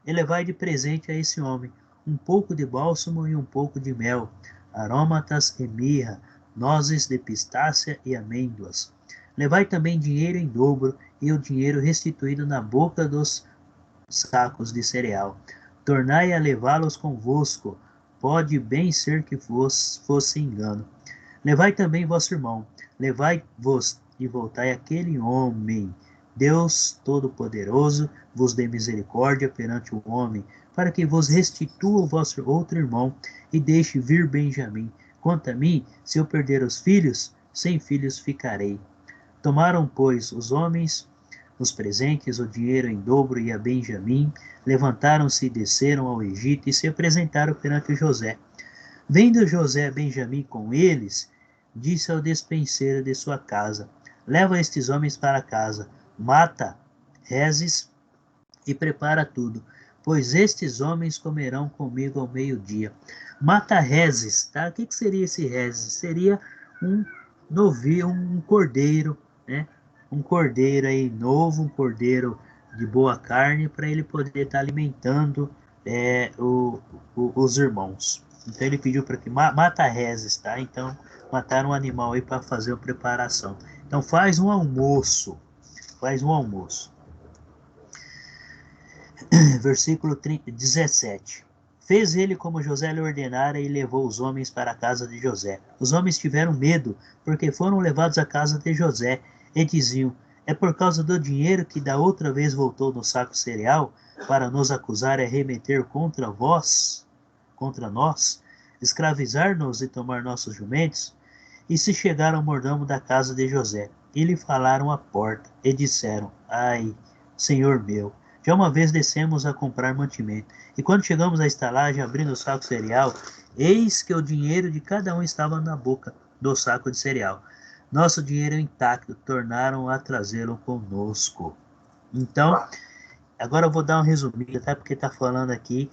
e levai de presente a esse homem um pouco de bálsamo e um pouco de mel, aromatas e mirra, nozes de pistácia e amêndoas. Levai também dinheiro em dobro e o dinheiro restituído na boca dos sacos de cereal. Tornai a levá-los convosco, pode bem ser que fosse engano. Levai também vosso irmão, levai-vos e voltai àquele homem. Deus Todo-Poderoso vos dê misericórdia perante o homem, para que vos restitua o vosso outro irmão e deixe vir Benjamim. Quanto a mim, se eu perder os filhos, sem filhos ficarei. Tomaram, pois, os homens os presentes, o dinheiro em dobro e a Benjamim, levantaram-se e desceram ao Egito e se apresentaram perante José. Vendo José Benjamim com eles, disse ao despenseiro de sua casa, leva estes homens para casa, mata, rezes e prepara tudo, pois estes homens comerão comigo ao meio-dia. Mata rezes, tá? O que seria esse rezes? Seria um novilho, um cordeiro, né? Um cordeiro aí novo, um cordeiro de boa carne, para ele poder estar alimentando os irmãos. Então ele pediu para que mata rezes, tá? Então mataram um animal aí para fazer a preparação. Então faz um almoço. Versículo 17. Fez ele como José lhe ordenara e levou os homens para a casa de José. Os homens tiveram medo, porque foram levados à casa de José, e diziam, é por causa do dinheiro que da outra vez voltou no saco cereal, para nos acusar e remeter contra nós, escravizar-nos e tomar nossos jumentos? E se chegaram ao mordomo da casa de José, e lhe falaram à porta, e disseram, ai, senhor meu, já uma vez descemos a comprar mantimento, e quando chegamos à estalagem, abrindo o saco cereal, eis que o dinheiro de cada um estava na boca do saco de cereal. Nosso dinheiro intacto, tornaram a trazê-lo conosco. Então, agora eu vou dar um resumido, até porque está falando aqui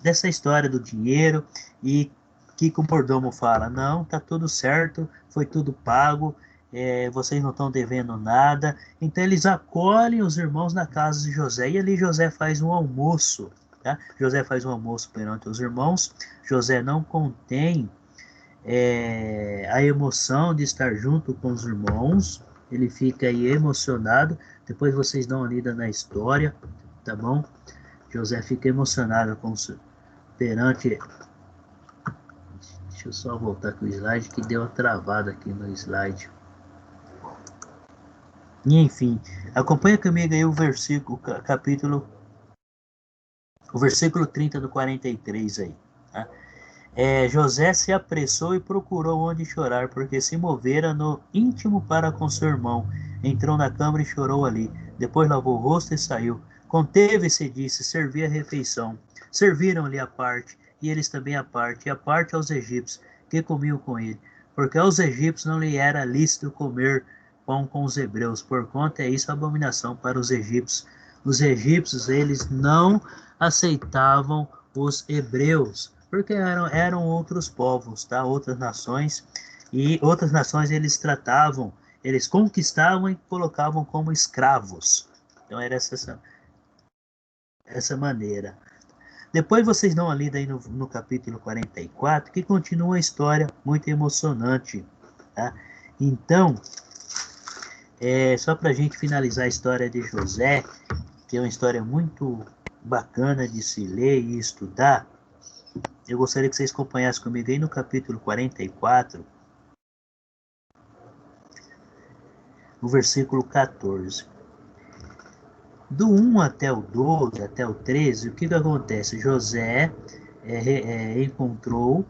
dessa história do dinheiro, e que o mordomo fala, não, tá tudo certo, foi tudo pago, vocês não estão devendo nada. Então eles acolhem os irmãos na casa de José, e ali José faz um almoço, tá? José faz um almoço perante os irmãos. José não contém a emoção de estar junto com os irmãos, ele fica aí emocionado. Depois vocês dão uma lida na história, tá bom? José fica emocionado perante... Deixa eu só voltar aqui o slide, que deu uma travada aqui no slide. E enfim, acompanha comigo aí o versículo 30 do 43 aí, tá? José se apressou e procurou onde chorar, porque se movera no íntimo para com seu irmão. Entrou na câmara e chorou ali. Depois lavou o rosto e saiu. Conteve-se e disse, servi a refeição. Serviram-lhe a parte, e eles também a parte, e a parte aos egípcios, que comiam com ele. Porque aos egípcios não lhe era lícito comer pão com os hebreus, porquanto é isso abominação para os egípcios. Os egípcios, eles não aceitavam os hebreus, porque eram outros povos, tá? Outras nações, e outras nações eles conquistavam e colocavam como escravos. Então era essa maneira. Depois vocês dão uma lida aí no capítulo 44, que continua a história muito emocionante, tá? Então, só para a gente finalizar a história de José, que é uma história muito bacana de se ler e estudar, eu gostaria que vocês acompanhassem comigo aí no capítulo 44, no versículo 14. Do 1 até o 12, até o 13, o que acontece? José encontrou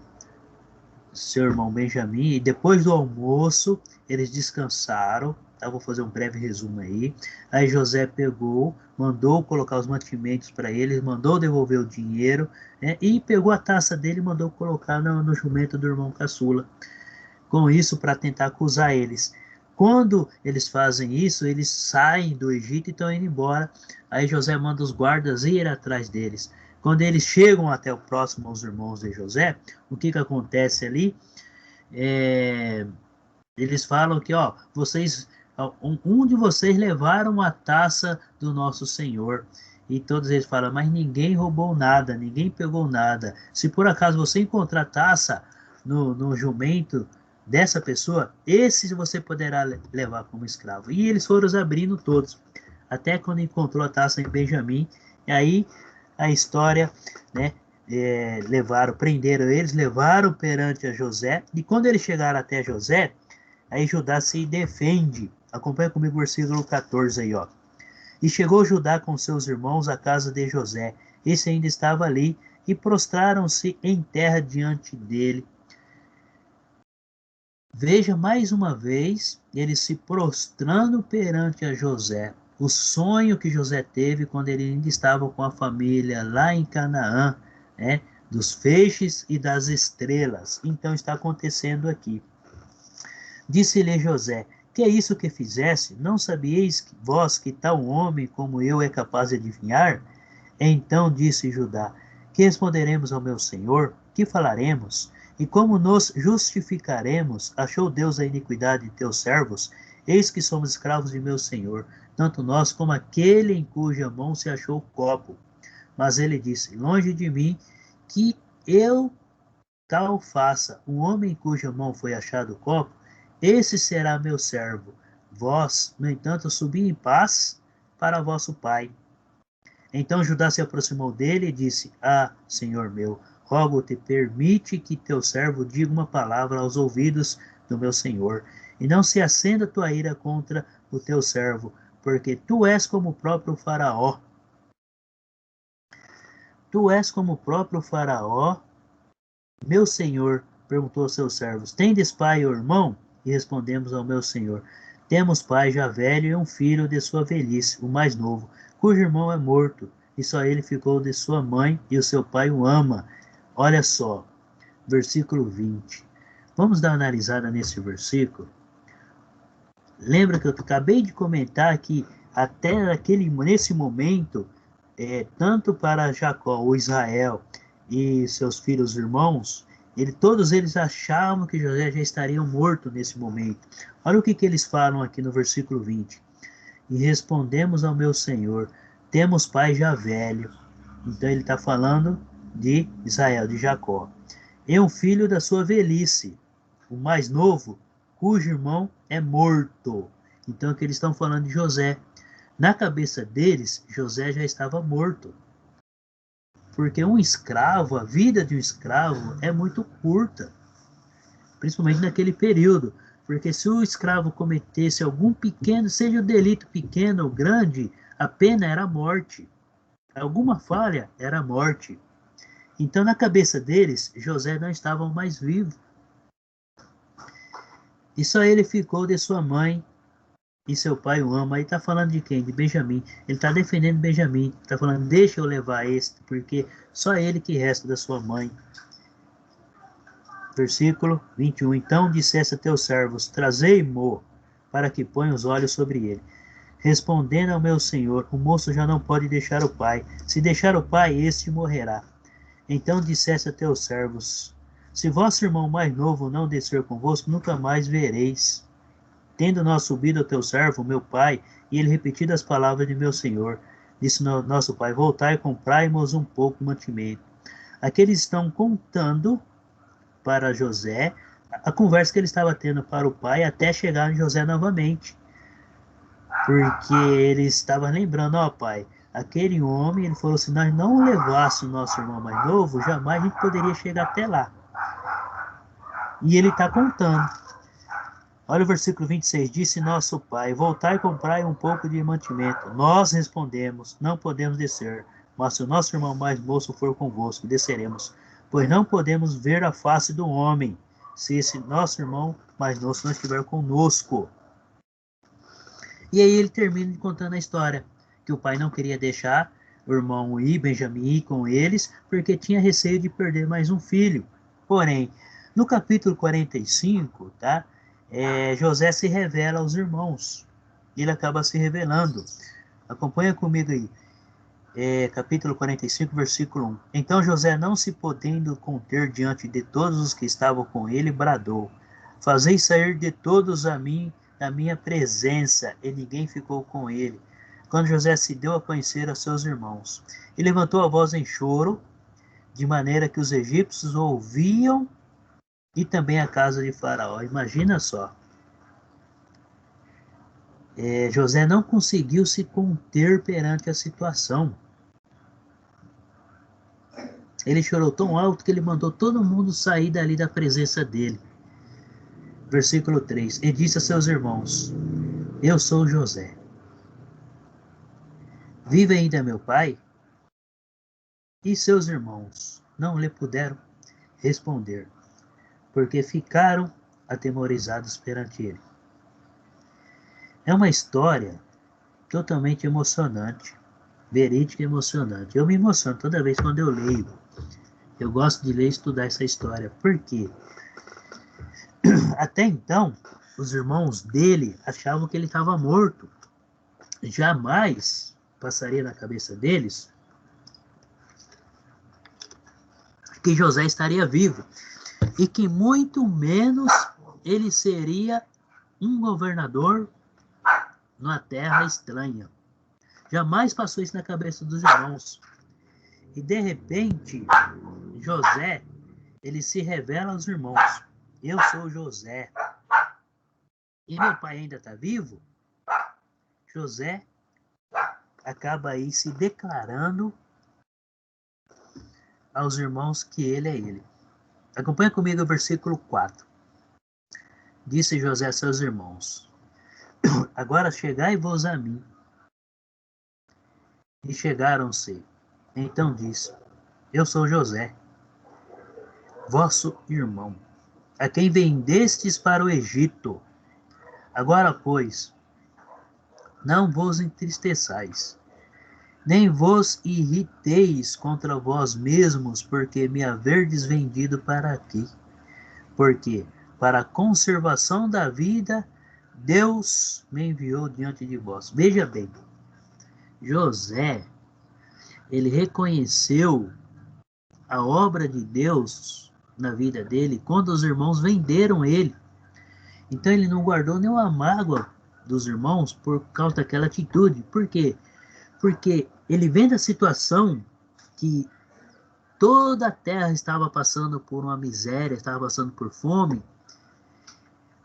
seu irmão Benjamim, e depois do almoço eles descansaram, tá? Vou fazer um breve resumo aí. Aí José pegou, mandou colocar os mantimentos para eles, mandou devolver o dinheiro, né? E pegou a taça dele e mandou colocar no jumento do irmão caçula. Com isso, para tentar acusar eles. Quando eles fazem isso, eles saem do Egito e estão indo embora. Aí José manda os guardas ir atrás deles. Quando eles chegam até o próximo aos irmãos de José, o que acontece ali? Eles falam que, ó, um de vocês levaram a taça do nosso Senhor. E todos eles falam, mas ninguém roubou nada, ninguém pegou nada. Se por acaso você encontrar a taça no jumento dessa pessoa, esse você poderá levar como escravo. E eles foram os abrindo todos, até quando encontrou a taça em Benjamim. E aí a história, né, prenderam eles, levaram perante a José. E quando eles chegaram até José, aí Judá se defende. Acompanha comigo o versículo 14 aí, ó. E chegou Judá com seus irmãos à casa de José. Esse ainda estava ali, e prostraram-se em terra diante dele. Veja mais uma vez ele se prostrando perante a José. O sonho que José teve quando ele ainda estava com a família lá em Canaã, né? Dos feixes e das estrelas. Então está acontecendo aqui. Disse-lhe José, que é isso que fizeste? Não sabieis vós que tal homem como eu é capaz de adivinhar? Então disse Judá, que responderemos ao meu senhor? Que falaremos? E como nos justificaremos? Achou Deus a iniquidade de teus servos? Eis que somos escravos de meu senhor, tanto nós como aquele em cuja mão se achou o copo. Mas ele disse, longe de mim, que eu tal faça. O homem em cuja mão foi achado o copo, esse será meu servo. Vós, no entanto, subi em paz para vosso pai. Então Judá se aproximou dele e disse, Senhor meu, rogo-te, permite que teu servo diga uma palavra aos ouvidos do meu senhor, e não se acenda tua ira contra o teu servo, porque tu és como o próprio faraó. Tu és como o próprio faraó, meu senhor. Perguntou aos seus servos, tendes pai ou irmão? E respondemos ao meu senhor, temos pai já velho e um filho de sua velhice, o mais novo, cujo irmão é morto, e só ele ficou de sua mãe, e o seu pai o ama. Olha só, versículo 20. Vamos dar uma analisada nesse versículo. Lembra que eu acabei de comentar que até nesse momento, tanto para Jacó, ou Israel, e seus filhos irmãos, todos eles achavam que José já estaria morto nesse momento. Olha o que eles falam aqui no versículo 20. E respondemos ao meu senhor, temos pai já velho. Então ele está falando de Israel, de Jacó. E um filho da sua velhice, o mais novo, cujo irmão é morto. Então aqui eles estão falando de José. Na cabeça deles, José já estava morto. Porque um escravo, a vida de um escravo é muito curta, principalmente naquele período. Porque se o escravo cometesse algum pequeno, seja um delito pequeno ou grande, a pena era a morte. Alguma falha era a morte. Então, na cabeça deles, José não estava mais vivo. E só ele ficou de sua mãe, e seu pai o ama. Aí está falando de quem? De Benjamim. Ele está defendendo Benjamim. Está falando, deixa eu levar este, porque só ele que resta da sua mãe. Versículo 21. Então dissesse a teus servos, trazei-mo, para que ponha os olhos sobre ele. Respondendo ao meu senhor, o moço já não pode deixar o pai. Se deixar o pai, este morrerá. Então dissesse a teus servos, se vosso irmão mais novo não descer convosco, nunca mais vereis. Tendo nós subido ao teu servo, meu pai, e ele repetido as palavras de meu senhor, disse nosso pai, voltai e comprai-nos um pouco de mantimento. Aqui eles estão contando para José a conversa que ele estava tendo para o pai até chegar em José novamente. Porque ele estava lembrando, pai, aquele homem, ele falou, se nós não levássemos o nosso irmão mais novo, jamais a gente poderia chegar até lá. E ele está contando. Olha o versículo 26, disse nosso pai, voltai e comprai um pouco de mantimento. Nós respondemos, não podemos descer, mas se o nosso irmão mais moço for convosco, desceremos, pois não podemos ver a face do homem, se esse nosso irmão mais moço não estiver conosco. E aí ele termina contando a história, que o pai não queria deixar o irmão ir, Benjamim, ir com eles, porque tinha receio de perder mais um filho. Porém, no capítulo 45, tá? José se revela aos irmãos. Ele acaba se revelando. Acompanha comigo aí. Capítulo 45, versículo 1. Então José, não se podendo conter diante de todos os que estavam com ele, bradou: fazei sair de todos a minha presença. E ninguém ficou com ele, quando José se deu a conhecer a seus irmãos. E levantou a voz em choro, de maneira que os egípcios ouviam, e também a casa de Faraó. Imagina só. José não conseguiu se conter perante a situação. Ele chorou tão alto que ele mandou todo mundo sair dali da presença dele. Versículo 3. E disse a seus irmãos: eu sou José. Vive ainda meu pai? E seus irmãos não lhe puderam responder, porque ficaram atemorizados perante ele. É uma história totalmente emocionante, verídica e emocionante. Eu me emociono toda vez quando eu leio. Eu gosto de ler e estudar essa história. Por quê? Até então, os irmãos dele achavam que ele estava morto. Jamais passaria na cabeça deles que José estaria vivo. E que muito menos ele seria um governador numa terra estranha. Jamais passou isso na cabeça dos irmãos. E de repente, José, ele se revela aos irmãos: eu sou José. E meu pai ainda está vivo? José acaba aí se declarando aos irmãos que ele é ele. Acompanha comigo o versículo 4. Disse José a seus irmãos: agora chegai-vos a mim. E chegaram-se. Então disse: eu sou José, vosso irmão, a quem vendestes para o Egito. Agora, pois, não vos entristeçais, nem vos irriteis contra vós mesmos, porque me haverdes vendido para aqui. Porque, para a conservação da vida, Deus me enviou diante de vós. Veja bem, José, ele reconheceu a obra de Deus na vida dele quando os irmãos venderam ele. Então ele não guardou nenhuma mágoa dos irmãos por causa daquela atitude. Por quê? Porque ele vendo a situação que toda a terra estava passando por uma miséria, estava passando por fome,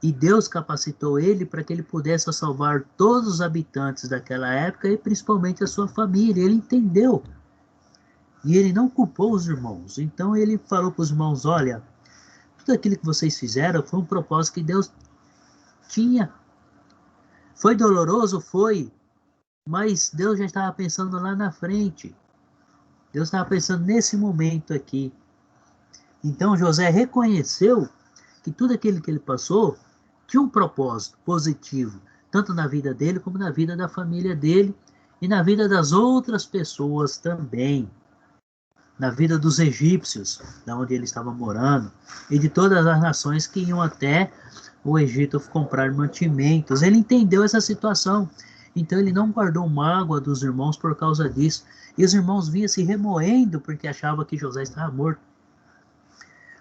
e Deus capacitou ele para que ele pudesse salvar todos os habitantes daquela época e principalmente a sua família. Ele entendeu. E ele não culpou os irmãos. Então ele falou para os irmãos: olha, tudo aquilo que vocês fizeram foi um propósito que Deus tinha. Foi doloroso? Foi. Mas Deus já estava pensando lá na frente. Deus estava pensando nesse momento aqui. Então José reconheceu que tudo aquilo que ele passou tinha um propósito positivo, tanto na vida dele como na vida da família dele e na vida das outras pessoas também. Na vida dos egípcios, da onde ele estava morando, e de todas as nações que iam até o Egito comprar mantimentos. Ele entendeu essa situação. Então ele não guardou mágoa dos irmãos por causa disso. E os irmãos vinham se remoendo porque achavam que José estava morto.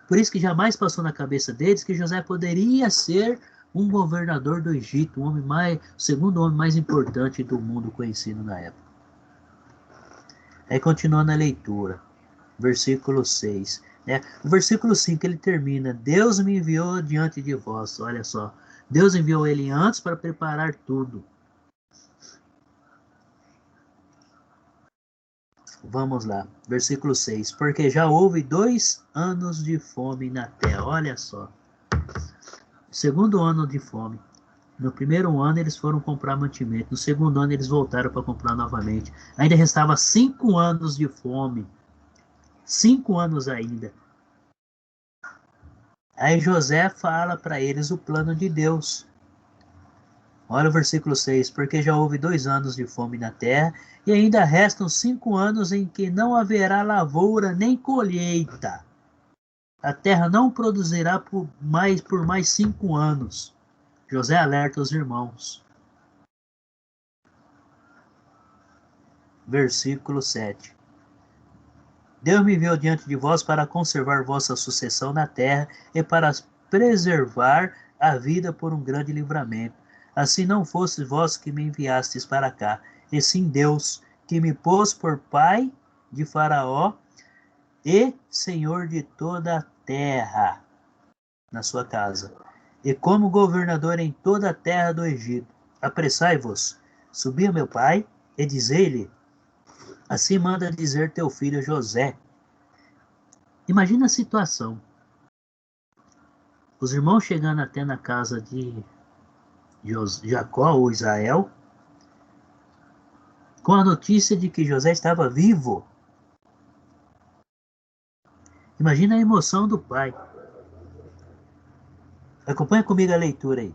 Por isso que jamais passou na cabeça deles que José poderia ser um governador do Egito, o segundo homem mais importante do mundo conhecido na época. Aí continuando a leitura, versículo 6. O versículo 5 ele termina: Deus me enviou diante de vós. Olha só, Deus enviou ele antes para preparar tudo. Vamos lá, versículo 6. Porque já houve 2 anos de fome na terra. Olha só. Segundo ano de fome. No primeiro ano eles foram comprar mantimento. No segundo ano eles voltaram para comprar novamente. Ainda restava 5 anos de fome. 5 anos ainda. Aí José fala para eles o plano de Deus. Olha o versículo 6. Porque já houve 2 anos de fome na terra, e ainda restam 5 anos em que não haverá lavoura nem colheita. A terra não produzirá por mais 5 anos. José alerta os irmãos. Versículo 7. Deus me enviou diante de vós para conservar vossa sucessão na terra e para preservar a vida por um grande livramento. Assim não fosse vós que me enviastes para cá, e sim Deus, que me pôs por pai de Faraó e senhor de toda a terra na sua casa, e como governador em toda a terra do Egito. Apressai-vos, subi a meu pai, e dizei-lhe, assim manda dizer teu filho José. Imagina a situação. Os irmãos chegando até na casa de Jacó ou Israel, com a notícia de que José estava vivo. Imagina a emoção do pai. Acompanha comigo a leitura aí.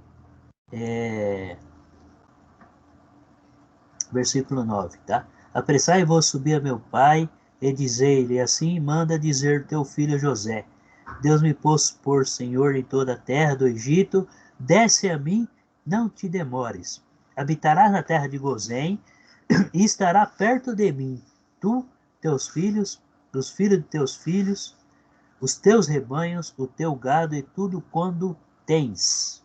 Versículo 9, tá? Apressai-vos subir a meu pai e dizei-lhe, assim manda dizer teu filho José. Deus me pôs por senhor em toda a terra do Egito, desce a mim, não te demores. Habitarás na terra de Gozém e estará perto de mim, tu, teus filhos, os filhos de teus filhos, os teus rebanhos, o teu gado e tudo quando tens.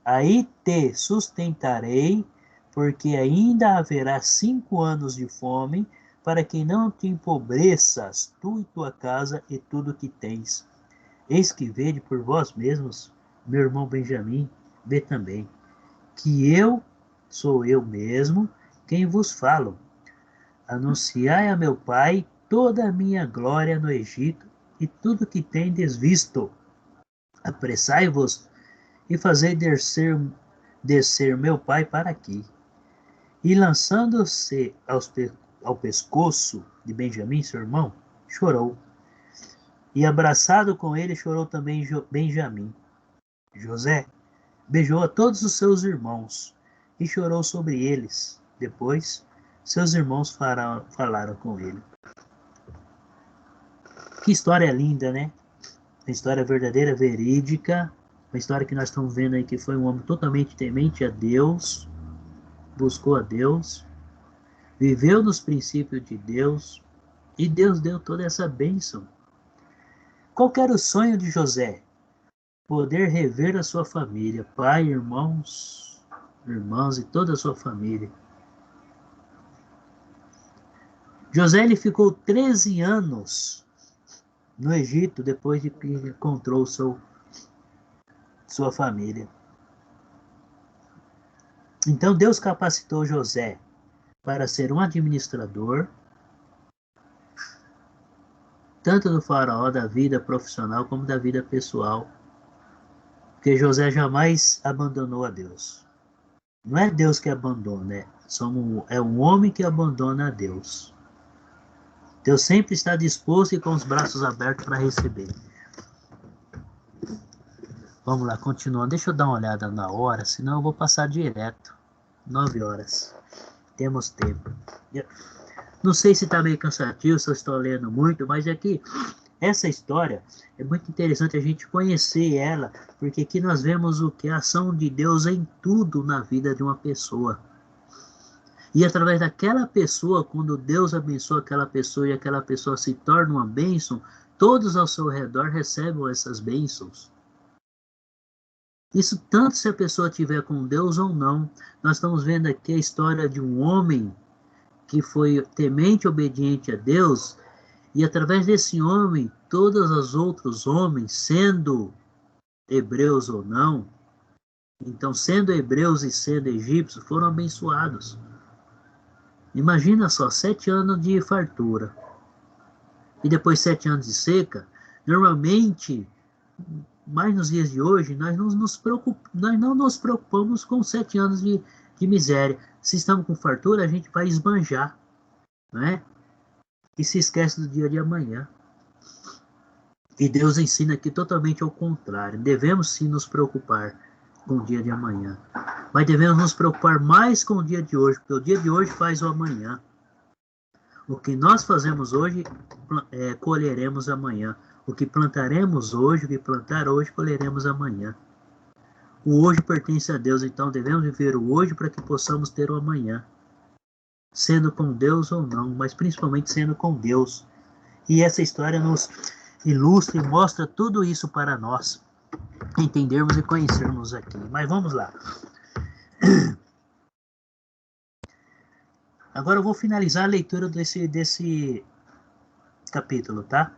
Aí te sustentarei, porque ainda haverá 5 anos de fome, para que não te empobreças, tu e tua casa e tudo que tens. Eis que vede por vós mesmos, meu irmão Benjamim, vê também, que eu sou eu mesmo quem vos falo. Anunciai a meu pai toda a minha glória no Egito e tudo que tendes visto. Apressai-vos e fazei descer meu pai para aqui. E lançando-se ao pescoço de Benjamim, seu irmão, chorou. E abraçado com ele chorou também Benjamim. José beijou a todos os seus irmãos e chorou sobre eles. Depois, seus irmãos falaram com ele. Que história linda, né? Uma história verdadeira, verídica. Uma história que nós estamos vendo aí que foi um homem totalmente temente a Deus, buscou a Deus, viveu nos princípios de Deus, e Deus deu toda essa bênção. Qual era o sonho de José? Poder rever a sua família, pai, irmãos e toda a sua família. José ele ficou 13 anos no Egito depois de que encontrou sua família. Então Deus capacitou José para ser um administrador, tanto do faraó, da vida profissional, como da vida pessoal. Porque José jamais abandonou a Deus. Não é Deus que abandona, é um homem que abandona a Deus. Deus sempre está disposto e com os braços abertos para receber. Vamos lá, continuando. Deixa eu dar uma olhada na hora, senão eu vou passar direto. 9 horas. Temos tempo. Não sei se está meio cansativo, se eu estou lendo muito, mas é que essa história é muito interessante a gente conhecer ela, porque aqui nós vemos o que é a ação de Deus em tudo na vida de uma pessoa. E através daquela pessoa, quando Deus abençoa aquela pessoa e aquela pessoa se torna uma bênção, todos ao seu redor recebem essas bênçãos. Isso tanto se a pessoa estiver com Deus ou não. Nós estamos vendo aqui a história de um homem que foi temente e obediente a Deus, e através desse homem, todos os outros homens, sendo hebreus ou não, então sendo hebreus e sendo egípcios, foram abençoados. Imagina só, 7 anos de fartura e depois 7 anos de seca. Normalmente, mais nos dias de hoje, nós não nos preocupamos com 7 anos de miséria. Se estamos com fartura, a gente vai esbanjar, né? E se esquece do dia de amanhã. E Deus ensina aqui totalmente ao contrário. Devemos sim nos preocupar com o dia de amanhã. Mas devemos nos preocupar mais com o dia de hoje, porque o dia de hoje faz o amanhã. O que nós fazemos hoje, colheremos amanhã. O que plantaremos hoje, o que plantar hoje, colheremos amanhã. O hoje pertence a Deus, então devemos viver o hoje para que possamos ter o amanhã. Sendo com Deus ou não, mas principalmente sendo com Deus. E essa história nos ilustra e mostra tudo isso para nós entendermos e conhecermos aqui. Mas vamos lá. Agora eu vou finalizar a leitura desse capítulo, tá?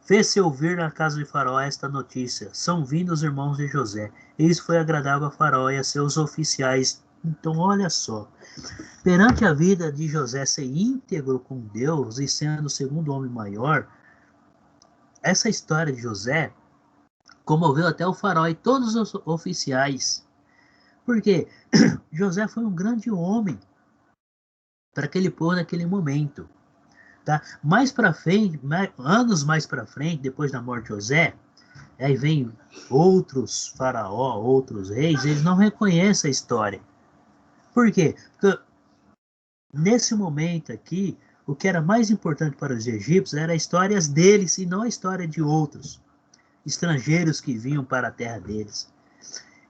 Fez-se ouvir na casa de Faraó esta notícia: são vindos os irmãos de José. E isso foi agradável a Faraó e a seus oficiais. Então, olha só. Perante a vida de José ser íntegro com Deus e sendo o segundo homem maior, essa história de José comoveu até o Faraó e todos os oficiais. Por quê? José foi um grande homem para aquele povo naquele momento. Tá? Mais para frente, anos mais para frente, depois da morte de José, aí vem outros faraó, outros reis, eles não reconhecem a história. Por quê? Porque nesse momento aqui, o que era mais importante para os egípcios eram as histórias deles e não a história de outros estrangeiros que vinham para a terra deles.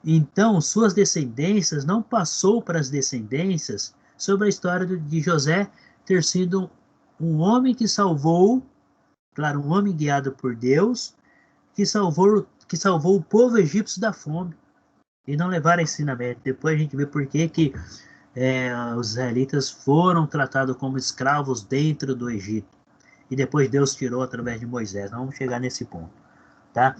Então, suas descendências não passou para as descendências sobre a história de José ter sido um homem que salvou, claro, um homem guiado por Deus, que salvou o povo egípcio da fome e não levaram ensinamento. Depois a gente vê por que os israelitas foram tratados como escravos dentro do Egito. E depois Deus tirou através de Moisés. Vamos chegar nesse ponto, tá?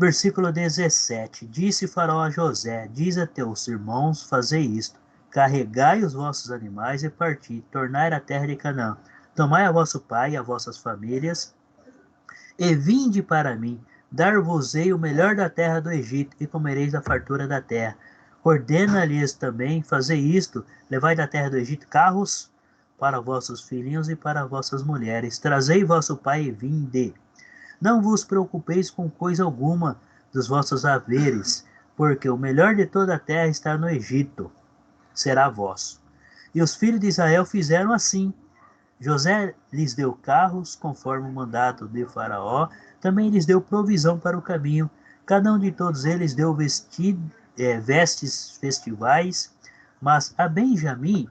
Versículo 17. Disse Faraó a José: diz a teus irmãos, fazei isto: carregai os vossos animais e parti, tornai a terra de Canaã. Tomai a vosso pai e a vossas famílias, e vinde para mim. Dar-vos-ei o melhor da terra do Egito, e comereis da fartura da terra. Ordena-lhes também: fazei isto: levai da terra do Egito carros para vossos filhinhos e para vossas mulheres. Trazei vosso pai e vinde. Não vos preocupeis com coisa alguma dos vossos haveres, porque o melhor de toda a terra está no Egito, será vosso. E os filhos de Israel fizeram assim. José lhes deu carros, conforme o mandado de Faraó, também lhes deu provisão para o caminho. Cada um de todos eles deu vestes festivais, mas a Benjamim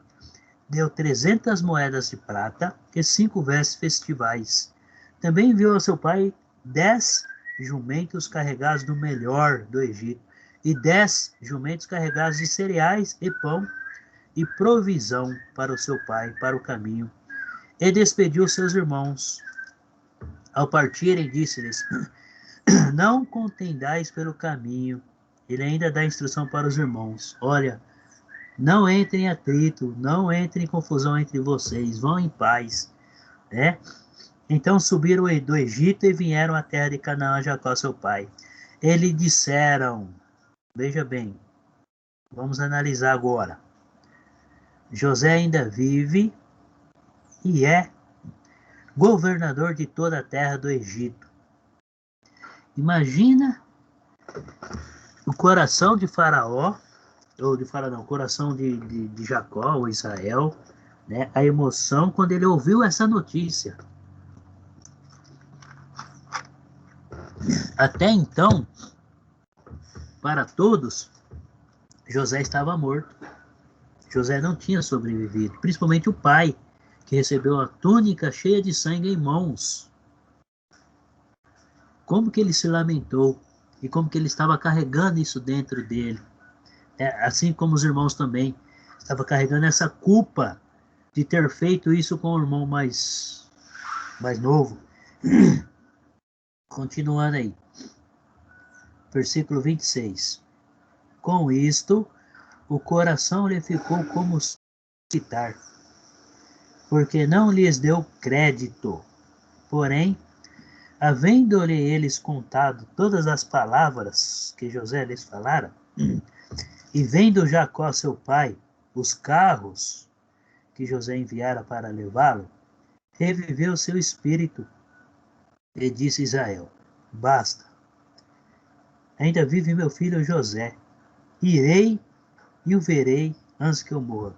deu 300 moedas de prata e 5 vestes festivais. Também enviou a seu pai 10 jumentos carregados do melhor do Egito, e 10 jumentos carregados de cereais e pão, e provisão para o seu pai, para o caminho. E despediu seus irmãos. Ao partirem, disse-lhes: não contendais pelo caminho. Ele ainda dá instrução para os irmãos: olha, não entre em atrito, não entre em confusão entre vocês, vão em paz, né? Então subiram do Egito e vieram à terra de Canaã, Jacó seu pai. Eles disseram, veja bem, vamos analisar agora. José ainda vive e é governador de toda a terra do Egito. Imagina o coração de Faraó, ou de Faraó não, o coração de Jacó, ou Israel, né? A emoção quando ele ouviu essa notícia. Até então, para todos, José estava morto. José não tinha sobrevivido, principalmente o pai, que recebeu a túnica cheia de sangue em mãos. Como que ele se lamentou e como que ele estava carregando isso dentro dele. Assim como os irmãos também estavam carregando essa culpa de ter feito isso com o irmão mais novo. Continuando aí. Versículo 26. Com isto, o coração lhe ficou como citar, porque não lhes deu crédito. Porém, havendo-lhe eles contado todas as palavras que José lhes falara, e vendo Jacó seu pai os carros que José enviara para levá-lo, reviveu seu espírito e disse Israel: basta, ainda vive meu filho José, irei e o verei antes que eu morra.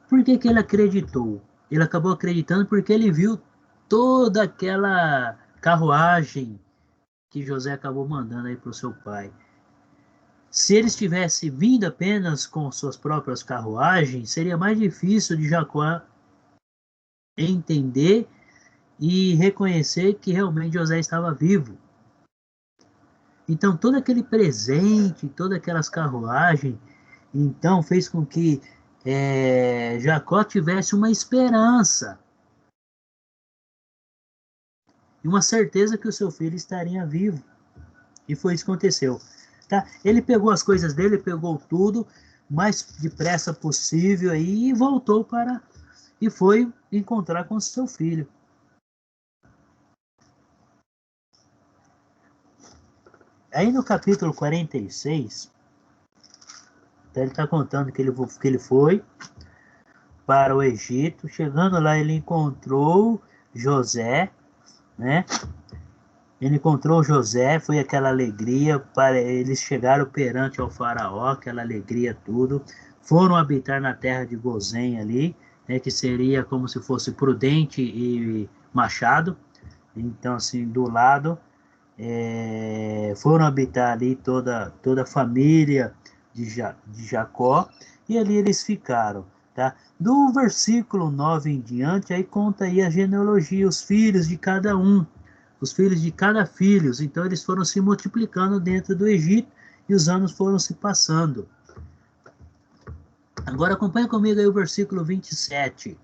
Por que que ele acreditou? Ele acabou acreditando porque ele viu toda aquela carruagem que José acabou mandando aí para o seu pai. Se eles tivessem vindo apenas com suas próprias carruagens, seria mais difícil de Jacó entender e reconhecer que realmente José estava vivo. Então, todo aquele presente, todas aquelas carruagens, então fez com que Jacó tivesse uma esperança e uma certeza que o seu filho estaria vivo. E foi isso que aconteceu. Tá? Ele pegou as coisas dele, pegou tudo, mais depressa possível aí, e voltou e foi encontrar com seu filho. Aí no capítulo 46, ele está contando que ele foi para o Egito. Chegando lá, ele encontrou José, né? Ele encontrou José, foi aquela alegria, eles chegaram perante ao faraó, aquela alegria tudo, foram habitar na terra de Gozém ali, né, que seria como se fosse Prudente e Machado, então assim, do lado, foram habitar ali toda a família de Jacó, e ali eles ficaram, tá? Do versículo 9 em diante, aí conta aí a genealogia, os filhos de cada um, os filhos de cada filho. Então eles foram se multiplicando dentro do Egito e os anos foram se passando. Agora acompanha comigo aí o versículo 27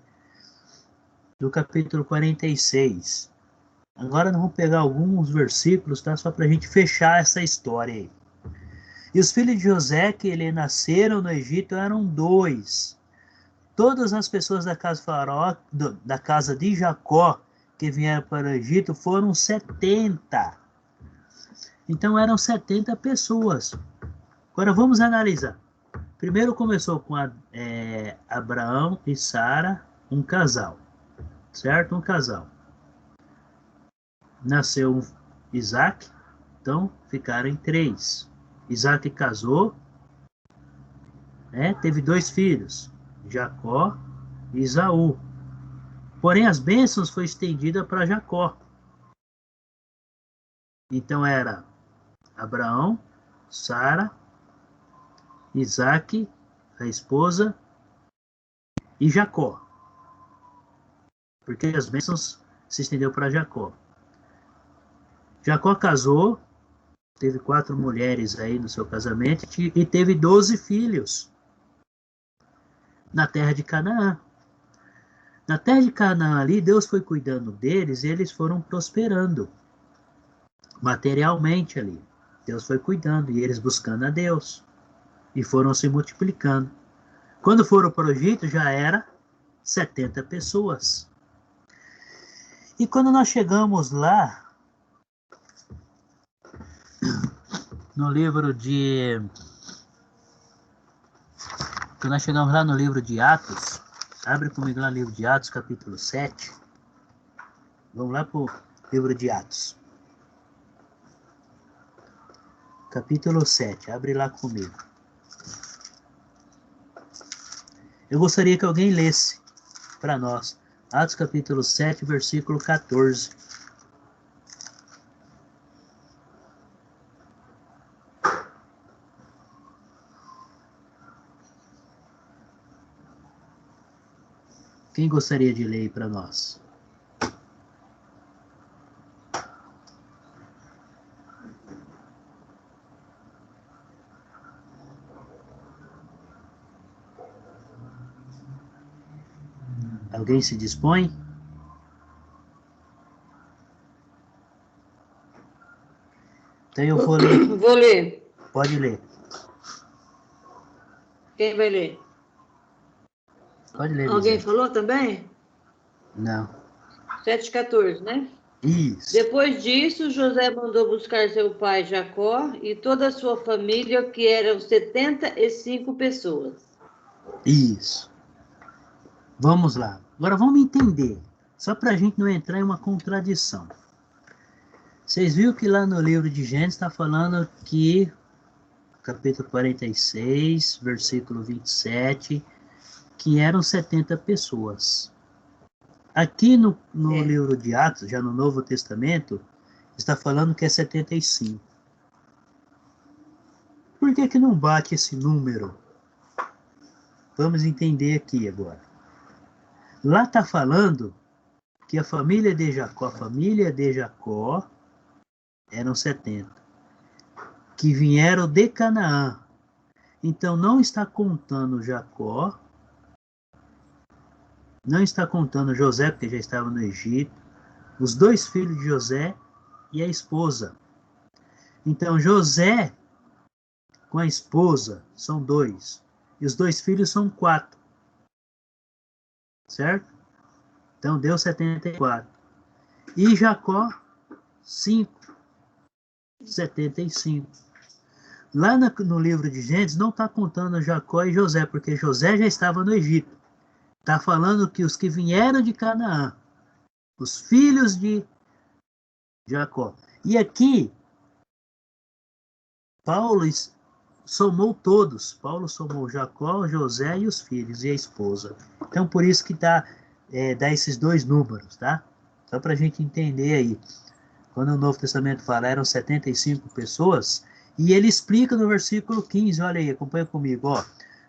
do capítulo 46. Agora nós vamos pegar alguns versículos, tá? Só para a gente fechar essa história aí. E os filhos de José que ele nasceram no Egito eram 2. Todas as pessoas da casa faraó, da casa de Jacó, que vieram para o Egito, foram 70. Então eram 70 pessoas. Agora vamos analisar. Primeiro começou com Abraão e Sara, um casal. Certo? Um casal. Nasceu Isaac, então ficaram em 3. Isaac casou, né? Teve 2 filhos, Jacó e Esaú. Porém, as bênçãos foram estendidas para Jacó. Então era Abraão, Sara, Isaac, a esposa, e Jacó. Porque as bênçãos se estendeu para Jacó. Jacó casou, teve 4 mulheres aí no seu casamento e teve 12 filhos na terra de Canaã. Na terra de Canaã ali, Deus foi cuidando deles e eles foram prosperando materialmente ali. Deus foi cuidando e eles buscando a Deus e foram se multiplicando. Quando foram para o Egito já era 70 pessoas. E quando nós chegamos lá no livro de Quando nós chegamos lá no livro de Atos, abre comigo lá no livro de Atos, capítulo 7. Vamos lá para o livro de Atos. Capítulo 7, abre lá comigo. Eu gostaria que alguém lesse para nós. Atos capítulo 7, versículo 14. Quem gostaria de ler para nós? Alguém se dispõe? Então eu vou ler. Vou ler. Pode ler. Quem vai ler? Pode ler. Alguém falou também? Não. 7,14, né? Isso. Depois disso, José mandou buscar seu pai Jacó e toda a sua família, que eram 75 pessoas. Isso. Vamos lá. Agora vamos entender. Só para a gente não entrar em uma contradição. Vocês viram que lá no livro de Gênesis está falando que capítulo 46, versículo 27, que eram 70 pessoas. Aqui no livro de Atos, já no Novo Testamento, está falando que é 75. Por que não bate esse número? Vamos entender aqui agora. Lá está falando que a família de Jacó eram 70, que vieram de Canaã. Então não está contando Jacó, não está contando José, porque já estava no Egito, os 2 filhos de José e a esposa. Então José com a esposa são 2, e os 2 filhos são 4, certo? Então deu 74. E Jacó, 5, 75. Lá no livro de Gênesis não está contando Jacó e José, porque José já estava no Egito. Está falando que os que vieram de Canaã, os filhos de Jacó. E aqui, Paulo somou todos. Paulo somou Jacó, José e os filhos, e a esposa. Então, por isso que dá esses 2 números, tá? Só para a gente entender aí. Quando o Novo Testamento fala, eram 75 pessoas, e ele explica no versículo 15, olha aí, acompanha comigo, ó.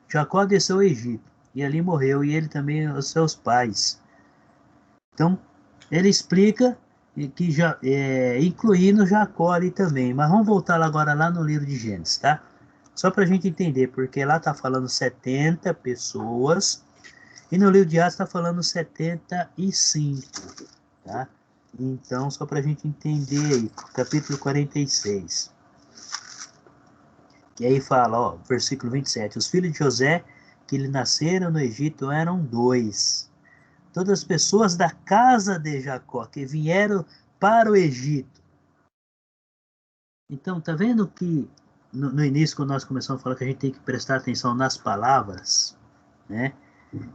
Jacó desceu ao Egito, e ali morreu, e ele também os seus pais. Então, ele explica que já, incluindo Jacó ali também. Mas vamos voltar agora lá no livro de Gênesis, tá? Só para a gente entender, porque lá está falando 70 pessoas, e no livro de Atos está falando 75, tá? Então, só para a gente entender aí, capítulo 46. Que aí fala, ó, versículo 27. Os filhos de José, que lhe nasceram no Egito, eram 2. Todas as pessoas da casa de Jacó, que vieram para o Egito. Então, tá vendo que no início, quando nós começamos a falar que a gente tem que prestar atenção nas palavras, né?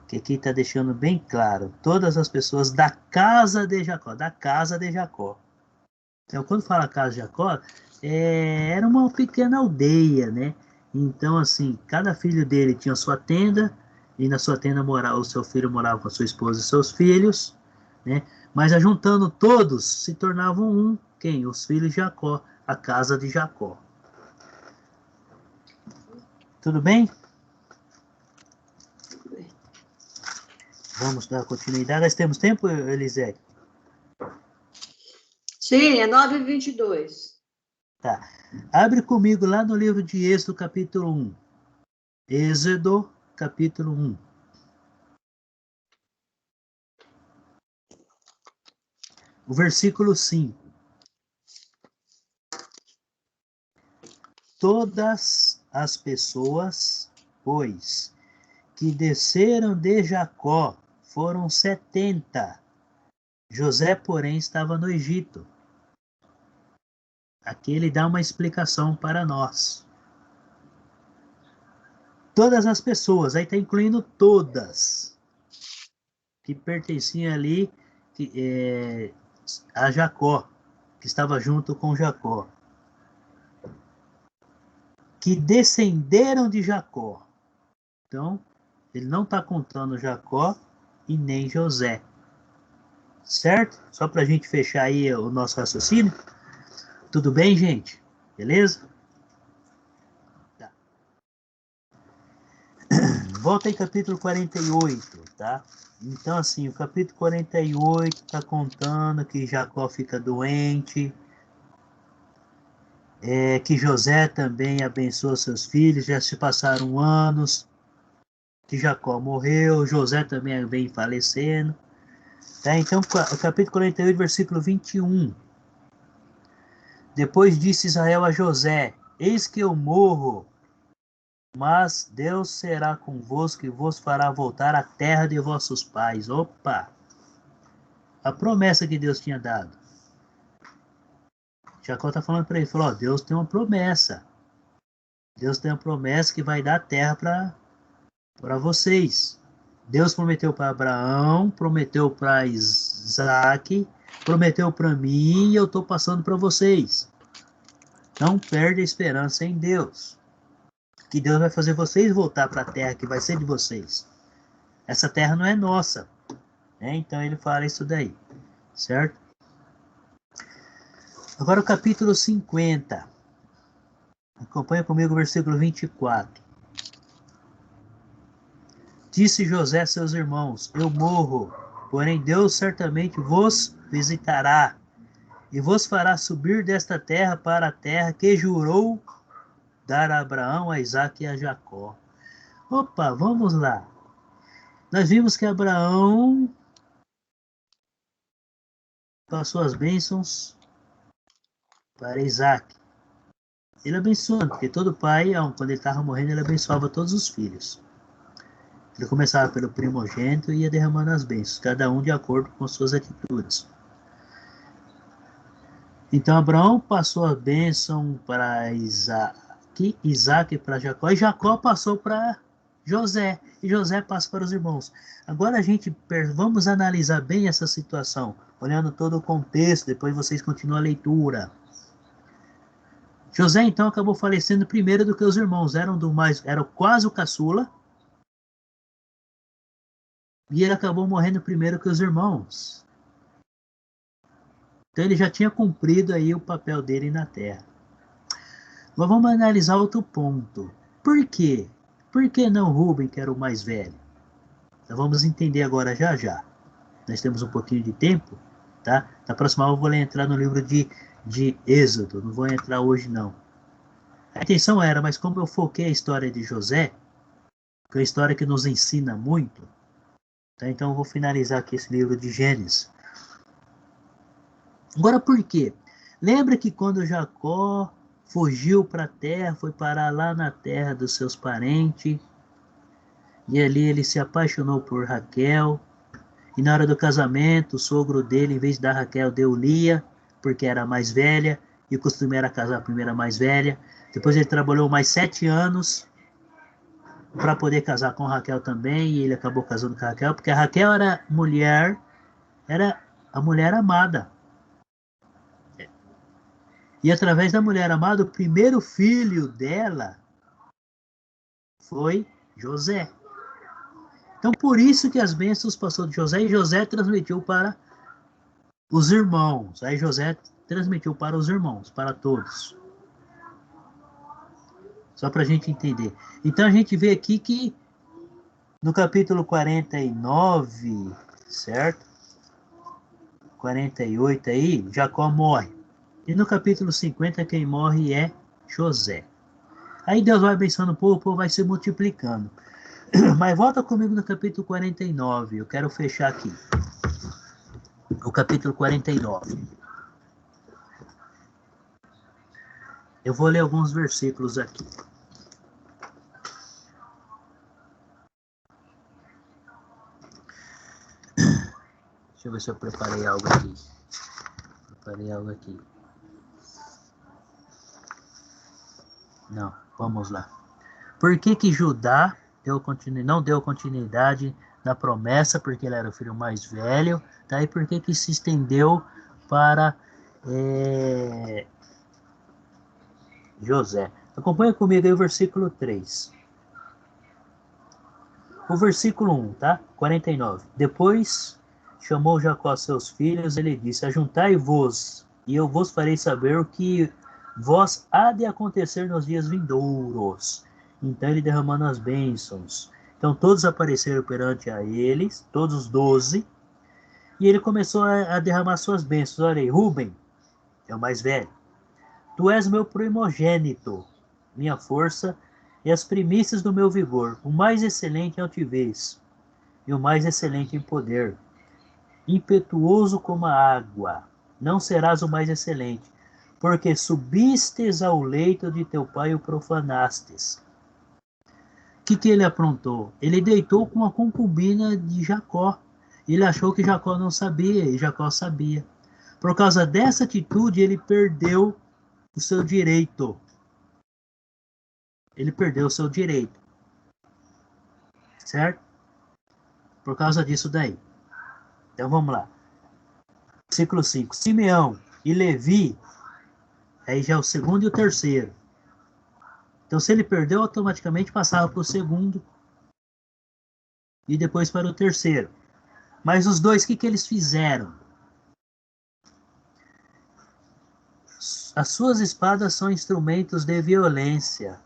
Que aqui está deixando bem claro, todas as pessoas da casa de Jacó, da casa de Jacó. Então, quando fala casa de Jacó, era uma pequena aldeia, né? Então, assim, cada filho dele tinha sua tenda, e na sua tenda morava, o seu filho morava com a sua esposa e seus filhos, né? Mas ajuntando todos, se tornavam um. Quem? Os filhos de Jacó, a casa de Jacó. Tudo bem? Vamos dar continuidade. Nós temos tempo, Elisete? Sim, é 9h22. Tá. Abre comigo lá no livro de Êxodo, capítulo 1. Êxodo, capítulo 1. O versículo 5. Todas as pessoas, pois, que desceram de Jacó foram 70. José, porém, estava no Egito. Aqui ele dá uma explicação para nós. Todas as pessoas, aí está incluindo todas, que pertenciam ali a Jacó, que estava junto com Jacó, que descenderam de Jacó. Então, ele não está contando Jacó e nem José. Certo? Só para a gente fechar aí o nosso raciocínio. Tudo bem, gente? Beleza? Tá. Volta aí capítulo 48, tá? Então, assim, o capítulo 48 está contando que Jacó fica doente, que José também abençoa seus filhos, já se passaram anos, que Jacó morreu, José também vem falecendo. Tá? Então, o capítulo 48, versículo 21. Depois disse Israel a José: Eis que eu morro, mas Deus será convosco e vos fará voltar à terra de vossos pais. Opa! A promessa que Deus tinha dado. Jacó está falando para ele, falou, Deus tem uma promessa. Deus tem uma promessa que vai dar terra para vocês. Deus prometeu para Abraão, prometeu para Isaac, prometeu para mim e eu estou passando para vocês. Não perde a esperança em Deus. que Deus vai fazer vocês voltar para a terra que vai ser de vocês. Essa terra não é nossa, né? Então ele fala isso daí, certo? Agora o capítulo 50. Acompanha comigo o versículo 24. Disse José a seus irmãos: eu morro, porém Deus certamente vos visitará e vos fará subir desta terra para a terra que jurou dar a Abraão, a Isaque e a Jacó. Opa, vamos lá. Nós vimos que Abraão passou as bênçãos para Isaque. Ele abençoando, porque todo pai, quando ele estava morrendo, ele abençoava todos os filhos. Ele começava pelo primogênito e ia derramando as bênçãos, cada um de acordo com suas atitudes. Então Abraão passou a bênção para Isaque para Jacó, e Jacó passou para José, e José passa para os irmãos. Agora vamos analisar bem essa situação, olhando todo o contexto, depois vocês continuam a leitura. José então acabou falecendo primeiro do que os irmãos, eram quase o caçula, e ele acabou morrendo primeiro que os irmãos. Então ele já tinha cumprido aí o papel dele na terra. Mas vamos analisar outro ponto. Por quê? Por que não Rubem, que era o mais velho? Então vamos entender agora já. Nós temos um pouquinho de tempo, tá? Na próxima aula eu vou entrar no livro de Êxodo, não vou entrar hoje não. A intenção era, mas como eu foquei a história de José, que é uma história que nos ensina muito, tá? Então eu vou finalizar aqui esse livro de Gênesis. Agora por quê? Lembra que quando Jacó fugiu para a terra, foi parar lá na terra dos seus parentes, e ali ele se apaixonou por Raquel, e na hora do casamento, o sogro dele, em vez de dar Raquel, deu Lia, porque era a mais velha, e o costume era casar a primeira mais velha. Depois ele trabalhou mais 7 anos para poder casar com Raquel também, e ele acabou casando com Raquel, porque a Raquel era a mulher amada. E através da mulher amada, o primeiro filho dela foi José. Então, por isso que as bênçãos passou de José, e José transmitiu para os irmãos. Aí José transmitiu para os irmãos, para todos. Só para a gente entender. Então, a gente vê aqui que no capítulo 49, certo? 48 aí, Jacó morre. E no capítulo 50, quem morre é José. Aí Deus vai abençoando o povo vai se multiplicando. Mas volta comigo no capítulo 49. Eu quero fechar aqui. O capítulo 49. Eu vou ler alguns versículos aqui. Deixa eu ver se eu preparei algo aqui. Não, vamos lá. Por que Judá não deu continuidade na promessa? Porque ele era o filho mais velho. Tá? E por que se estendeu para José? Acompanha comigo aí o versículo 3. O versículo 1, tá? 49. Depois chamou Jacó seus filhos, ele disse: ajuntai-vos, e eu vos farei saber o que vós há de acontecer nos dias vindouros. Então ele derramando as bênçãos. Então todos apareceram perante a eles, todos os 12, e ele começou a derramar suas bênçãos. Olha aí, Rubem, é o mais velho. Tu és meu primogênito, minha força e as primícias do meu vigor, o mais excelente em altivez e o mais excelente em poder. Impetuoso como a água, não serás o mais excelente, porque subistes ao leito de teu pai e o profanastes. O que ele aprontou? Ele deitou com a concubina de Jacó. Ele achou que Jacó não sabia, e Jacó sabia. Por causa dessa atitude, ele perdeu o seu direito. Ele perdeu o seu direito. Certo? Por causa disso daí. Então vamos lá. Versículo 5. Simeão e Levi, aí já é o segundo e o terceiro. Então, se ele perdeu, automaticamente passava para o segundo e depois para o terceiro. Mas os dois, o que eles fizeram? As suas espadas são instrumentos de violência.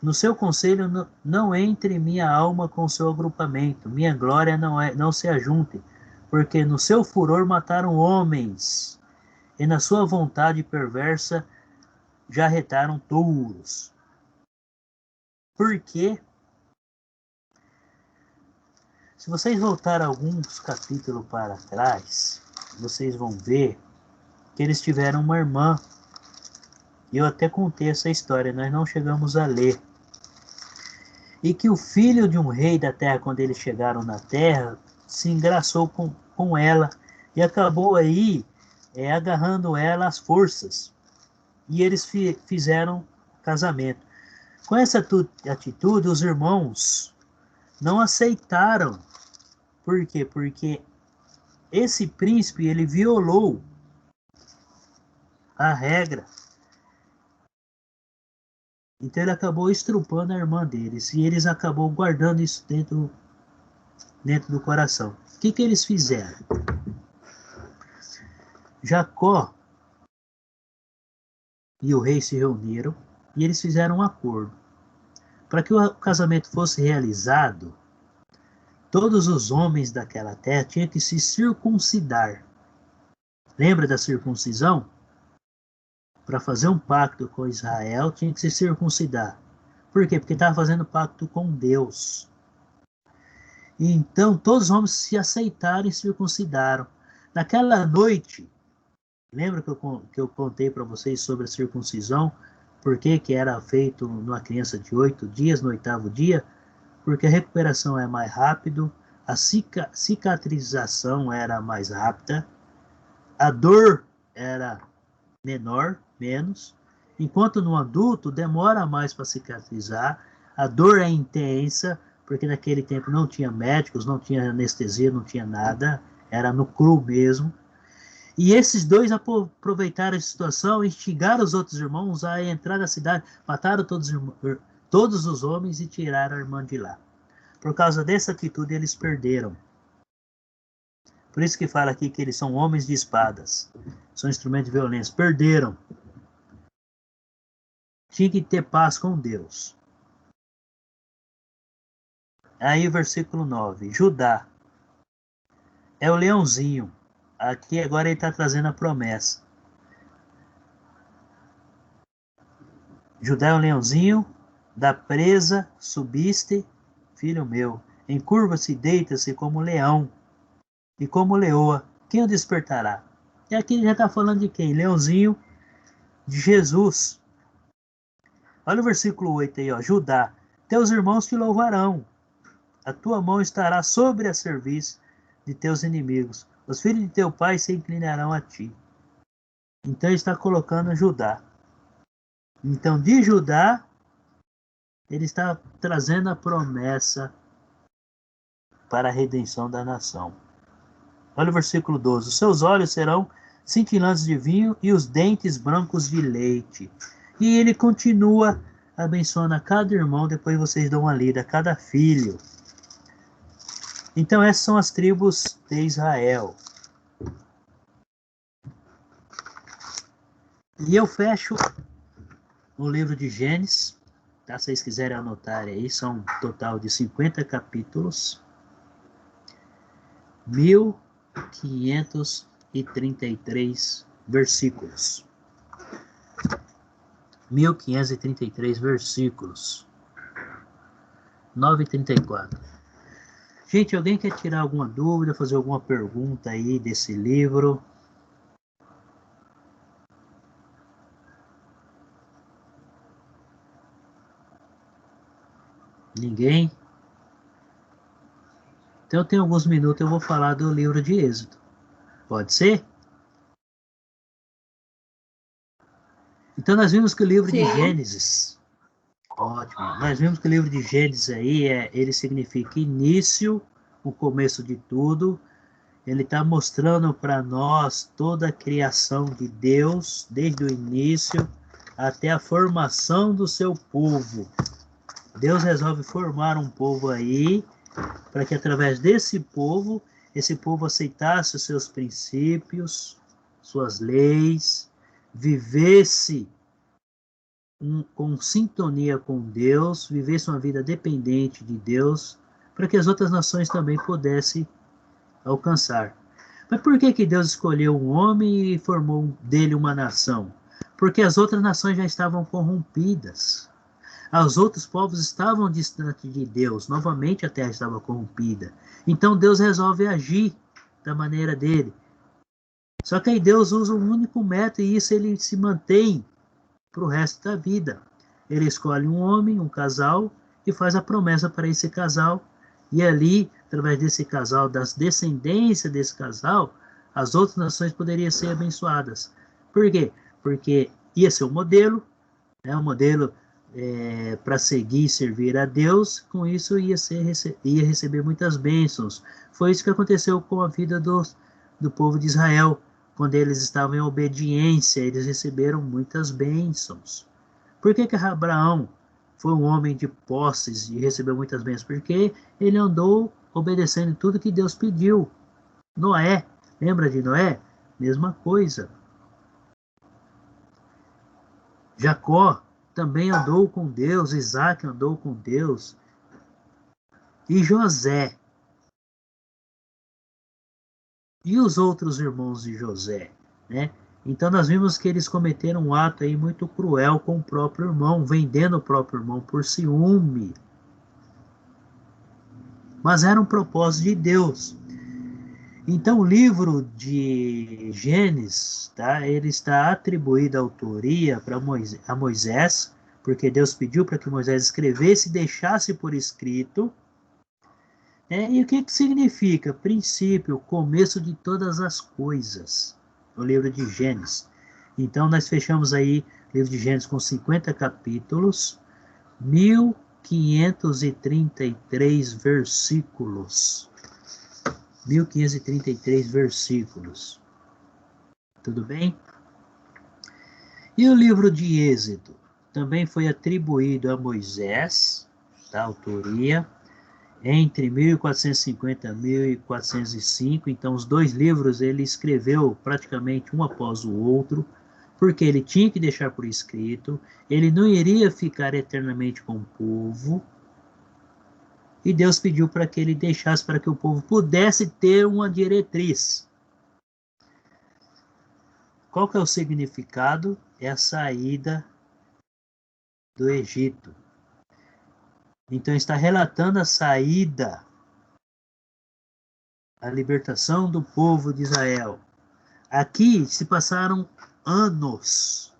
No seu conselho não entre minha alma com seu agrupamento. Minha glória não se ajunte, porque no seu furor mataram homens, e na sua vontade perversa já retaram touros. Porque, se vocês voltarem alguns capítulos para trás, vocês vão ver que eles tiveram uma irmã. Eu até contei essa história, nós não chegamos a ler. E que o filho de um rei da terra, quando eles chegaram na terra, se engraçou com ela e acabou aí agarrando ela às forças. E eles fizeram casamento. Com essa atitude, os irmãos não aceitaram. Por quê? Porque esse príncipe, ele violou a regra. Então ele acabou estrupando a irmã deles. E eles acabou guardando isso dentro do coração. O que eles fizeram? Jacó e o rei se reuniram e eles fizeram um acordo. Para que o casamento fosse realizado, todos os homens daquela terra tinham que se circuncidar. Lembra da circuncisão? Para fazer um pacto com Israel, tinha que se circuncidar. Por quê? Porque estava fazendo pacto com Deus. E então, todos os homens se aceitaram e circuncidaram. Naquela noite, lembra que eu contei para vocês sobre a circuncisão? Por que era feito numa criança de 8 dias, no 8º dia? Porque a recuperação é mais rápido, a cicatrização era mais rápida, a dor era menos, enquanto no adulto demora mais para cicatrizar, a dor é intensa, porque naquele tempo não tinha médicos, não tinha anestesia, não tinha nada, era no cru mesmo. E esses dois aproveitaram a situação e instigaram os outros irmãos a entrar na cidade, mataram todos os homens e tiraram a irmã de lá. Por causa dessa atitude, eles perderam. Por isso que fala aqui que eles são homens de espadas. São instrumentos de violência. Perderam. Tinha que ter paz com Deus. Aí o versículo 9. Judá é o leãozinho. Aqui agora ele está trazendo a promessa. Judá é o leãozinho. Da presa subiste, filho meu. Encurva-se e deita-se como leão. E como leoa. Quem o despertará? E aqui ele já está falando de quem? Leãozinho de Jesus. Olha o versículo 8 aí, ó. Judá, teus irmãos te louvarão. A tua mão estará sobre a cerviz de teus inimigos. Os filhos de teu pai se inclinarão a ti. Então ele está colocando Judá. Então de Judá, ele está trazendo a promessa para a redenção da nação. Olha o versículo 12. Os seus olhos serão cintilantes de vinho e os dentes brancos de leite. E ele continua abençoando a cada irmão, depois vocês dão uma lida, a cada filho. Então essas são as tribos de Israel. E eu fecho o livro de Gênesis, tá? Se vocês quiserem anotar aí, são um total de 50 capítulos. 1533 versículos. 1533 versículos. 9:34. Gente, alguém quer tirar alguma dúvida, fazer alguma pergunta aí desse livro? Ninguém? Então eu tenho alguns minutos, eu vou falar do livro de Êxodo. Pode ser? Então nós vimos que o livro de Gênesis, ótimo, nós vimos que o livro de Gênesis aí, ele significa início, o começo de tudo. Ele está mostrando para nós toda a criação de Deus, desde o início até a formação do seu povo. Deus resolve formar um povo aí, para que através desse povo, esse povo aceitasse os seus princípios, suas leis, vivesse com sintonia com Deus, vivesse uma vida dependente de Deus, para que as outras nações também pudessem alcançar. Mas por que Deus escolheu um homem e formou dele uma nação? Porque as outras nações já estavam corrompidas. Os outros povos estavam distantes de Deus. Novamente a terra estava corrompida. Então Deus resolve agir da maneira dele. Só que aí Deus usa um único método e isso ele se mantém para o resto da vida. Ele escolhe um homem, um casal, e faz a promessa para esse casal. E ali, através desse casal, das descendências desse casal, as outras nações poderiam ser abençoadas. Por quê? Porque ia ser um modelo, né, um modelo para seguir e servir a Deus. Com isso ia receber muitas bênçãos. Foi isso que aconteceu com a vida do povo de Israel. Quando eles estavam em obediência, eles receberam muitas bênçãos. Por que Abraão foi um homem de posses e recebeu muitas bênçãos? Porque ele andou obedecendo tudo que Deus pediu. Noé, lembra de Noé? Mesma coisa. Jacó também andou com Deus, Isaac andou com Deus. E José. E os outros irmãos de José, né? Então nós vimos que eles cometeram um ato aí muito cruel com o próprio irmão, vendendo o próprio irmão por ciúme. Mas era um propósito de Deus. Então o livro de Gênesis, tá? Ele está atribuído a autoria a Moisés, porque Deus pediu para que Moisés escrevesse e deixasse por escrito. E o que significa? Princípio, começo de todas as coisas. O livro de Gênesis. Então, nós fechamos aí o livro de Gênesis com 50 capítulos, 1533 versículos. 1533 versículos. Tudo bem? E o livro de Êxodo? Também foi atribuído a Moisés, da autoria, entre 1450 e 1405, então os dois livros ele escreveu praticamente um após o outro, porque ele tinha que deixar por escrito, ele não iria ficar eternamente com o povo, e Deus pediu para que ele deixasse para que o povo pudesse ter uma diretriz. Qual que é o significado? É a saída do Egito. Então está relatando a saída, a libertação do povo de Israel. Aqui se passaram anos,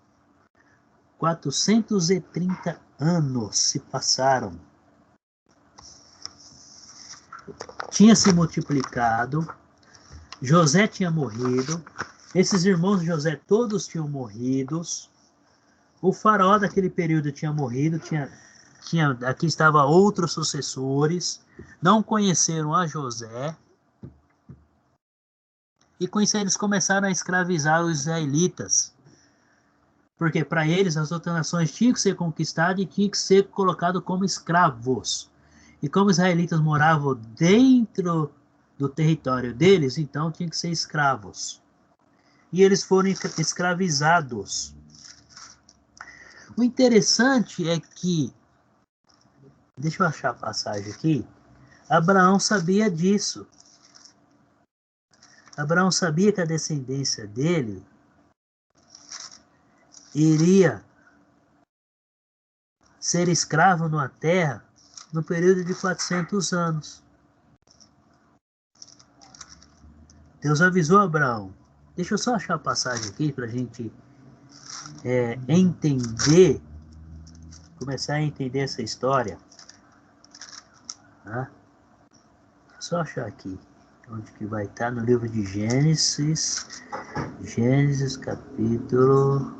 430 anos se passaram. Tinha se multiplicado, José tinha morrido, esses irmãos de José todos tinham morrido, o faraó daquele período tinha morrido, aqui estavam outros sucessores, não conheceram a José, e com isso eles começaram a escravizar os israelitas. Porque para eles as outras nações tinham que ser conquistadas e tinham que ser colocados como escravos. E como os israelitas moravam dentro do território deles, então tinham que ser escravos. E eles foram escravizados. O interessante é que, deixa eu achar a passagem aqui, Abraão sabia disso. Abraão sabia que a descendência dele iria ser escravo numa terra no período de 400 anos. Deus avisou Abraão. Deixa eu só achar a passagem aqui para a gente entender, começar a entender essa história. Tá? Só achar aqui. Onde que vai estar? No livro de Gênesis. Gênesis capítulo...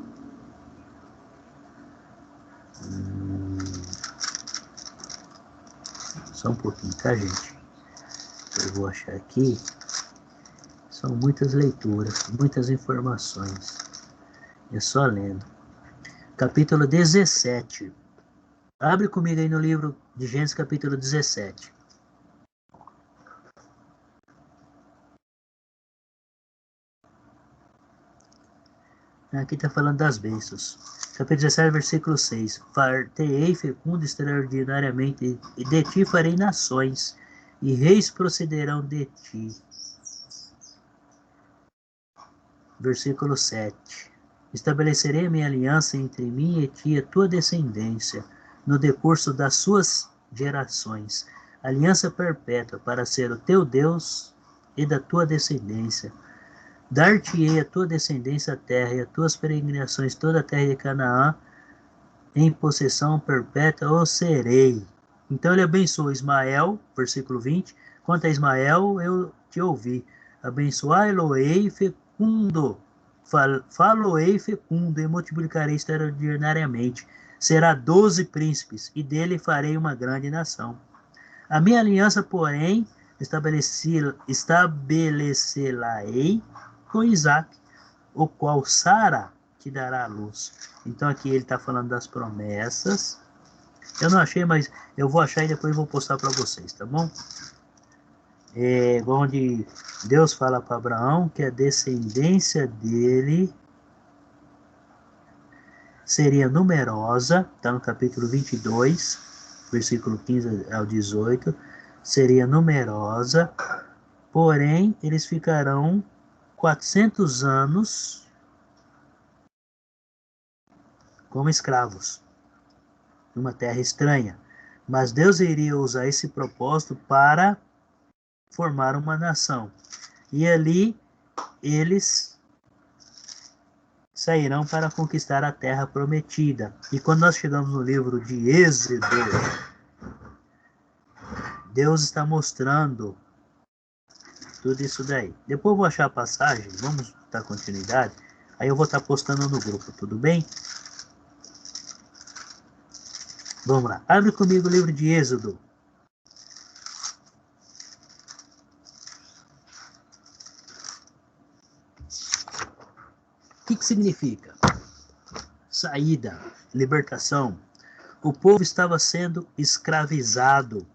Só um pouquinho, tá, gente? Eu vou achar aqui. São muitas leituras, muitas informações. É só lendo. capítulo 17. Abre comigo aí no livro de Gênesis, capítulo 17. Aqui está falando das bênçãos. Capítulo 17, versículo 6. Fartei fecundo extraordinariamente, e de ti farei nações, e reis procederão de ti. Versículo 7. Estabelecerei a minha aliança entre mim e ti, a tua descendência, no decurso das suas gerações. Aliança perpétua para ser o teu Deus e da tua descendência. Dar-te-ei a tua descendência a terra, e as tuas peregrinações toda a terra de Canaã, em possessão perpétua o serei. Então ele abençoou Ismael, versículo 20. Quanto a Ismael, eu te ouvi. Abençoai-lo-ei fecundo, falo-ei fecundo, e multiplicarei extraordinariamente. Será 12 príncipes, e dele farei uma grande nação. A minha aliança, porém, estabelecê-la-ei com Isaac, o qual Sara te dará a luz. Então aqui ele está falando das promessas. Eu não achei, mas eu vou achar e depois vou postar para vocês, tá bom? Onde Deus fala para Abraão que a descendência dele seria numerosa, está no capítulo 22, versículo 15 ao 18, seria numerosa, porém eles ficarão 400 anos como escravos, numa terra estranha. Mas Deus iria usar esse propósito para formar uma nação. E ali eles sairão para conquistar a terra prometida. E quando nós chegamos no livro de Êxodo, Deus está mostrando tudo isso daí. Depois eu vou achar a passagem, vamos dar continuidade. Aí eu vou estar postando no grupo, tudo bem? Vamos lá. Abre comigo o livro de Êxodo. O que significa? Saída, libertação. O povo estava sendo escravizado.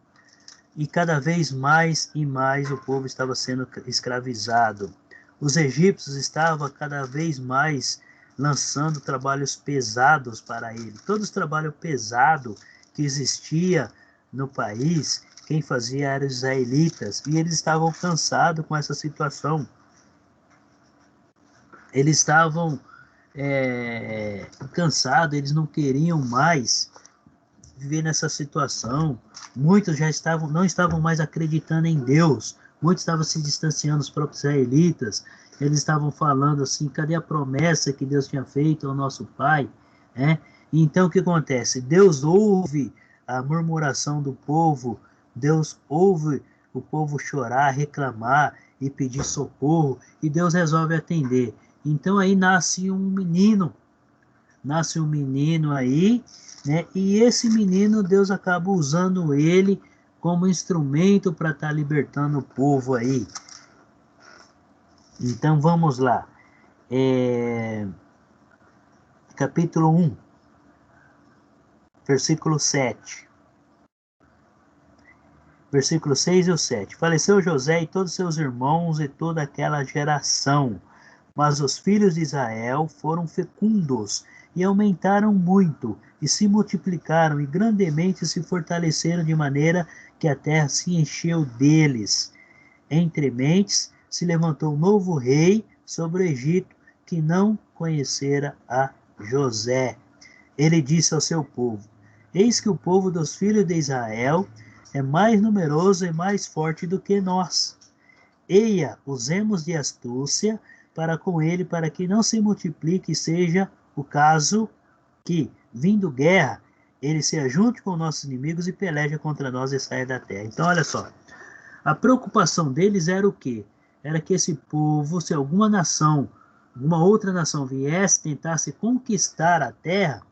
E cada vez mais e mais o povo estava sendo escravizado. Os egípcios estavam cada vez mais lançando trabalhos pesados para ele. Todo o trabalho pesado que existia no país, quem fazia eram os israelitas. E eles estavam cansados com essa situação. Eles estavam cansados, eles não queriam mais viver nessa situação. Muitos já não estavam mais acreditando em Deus. Muitos estavam se distanciando dos próprios israelitas. Eles estavam falando assim, cadê a promessa que Deus tinha feito ao nosso pai? Então o que acontece? Deus ouve a murmuração do povo. Deus ouve o povo chorar, reclamar e pedir socorro. E Deus resolve atender. Então aí nasce um menino aí, né? E esse menino, Deus acaba usando ele como instrumento para estar libertando o povo aí. Então vamos lá. Capítulo 1, versículo 7. Versículo 6 e o 7. Faleceu José e todos seus irmãos e toda aquela geração. Mas os filhos de Israel foram fecundos e aumentaram muito, e se multiplicaram, e grandemente se fortaleceram, de maneira que a terra se encheu deles. Entre mentes se levantou um novo rei sobre o Egito, que não conhecera a José. Ele disse ao seu povo: eis que o povo dos filhos de Israel é mais numeroso e mais forte do que nós. Eia, usemos de astúcia para com ele, para que não se multiplique, e seja o caso que, vindo guerra, ele se ajunte com nossos inimigos e peleje contra nós e saia da terra. Então, olha só, a preocupação deles era o quê? Era que esse povo, se alguma nação, alguma outra nação viesse, tentasse conquistar a terra,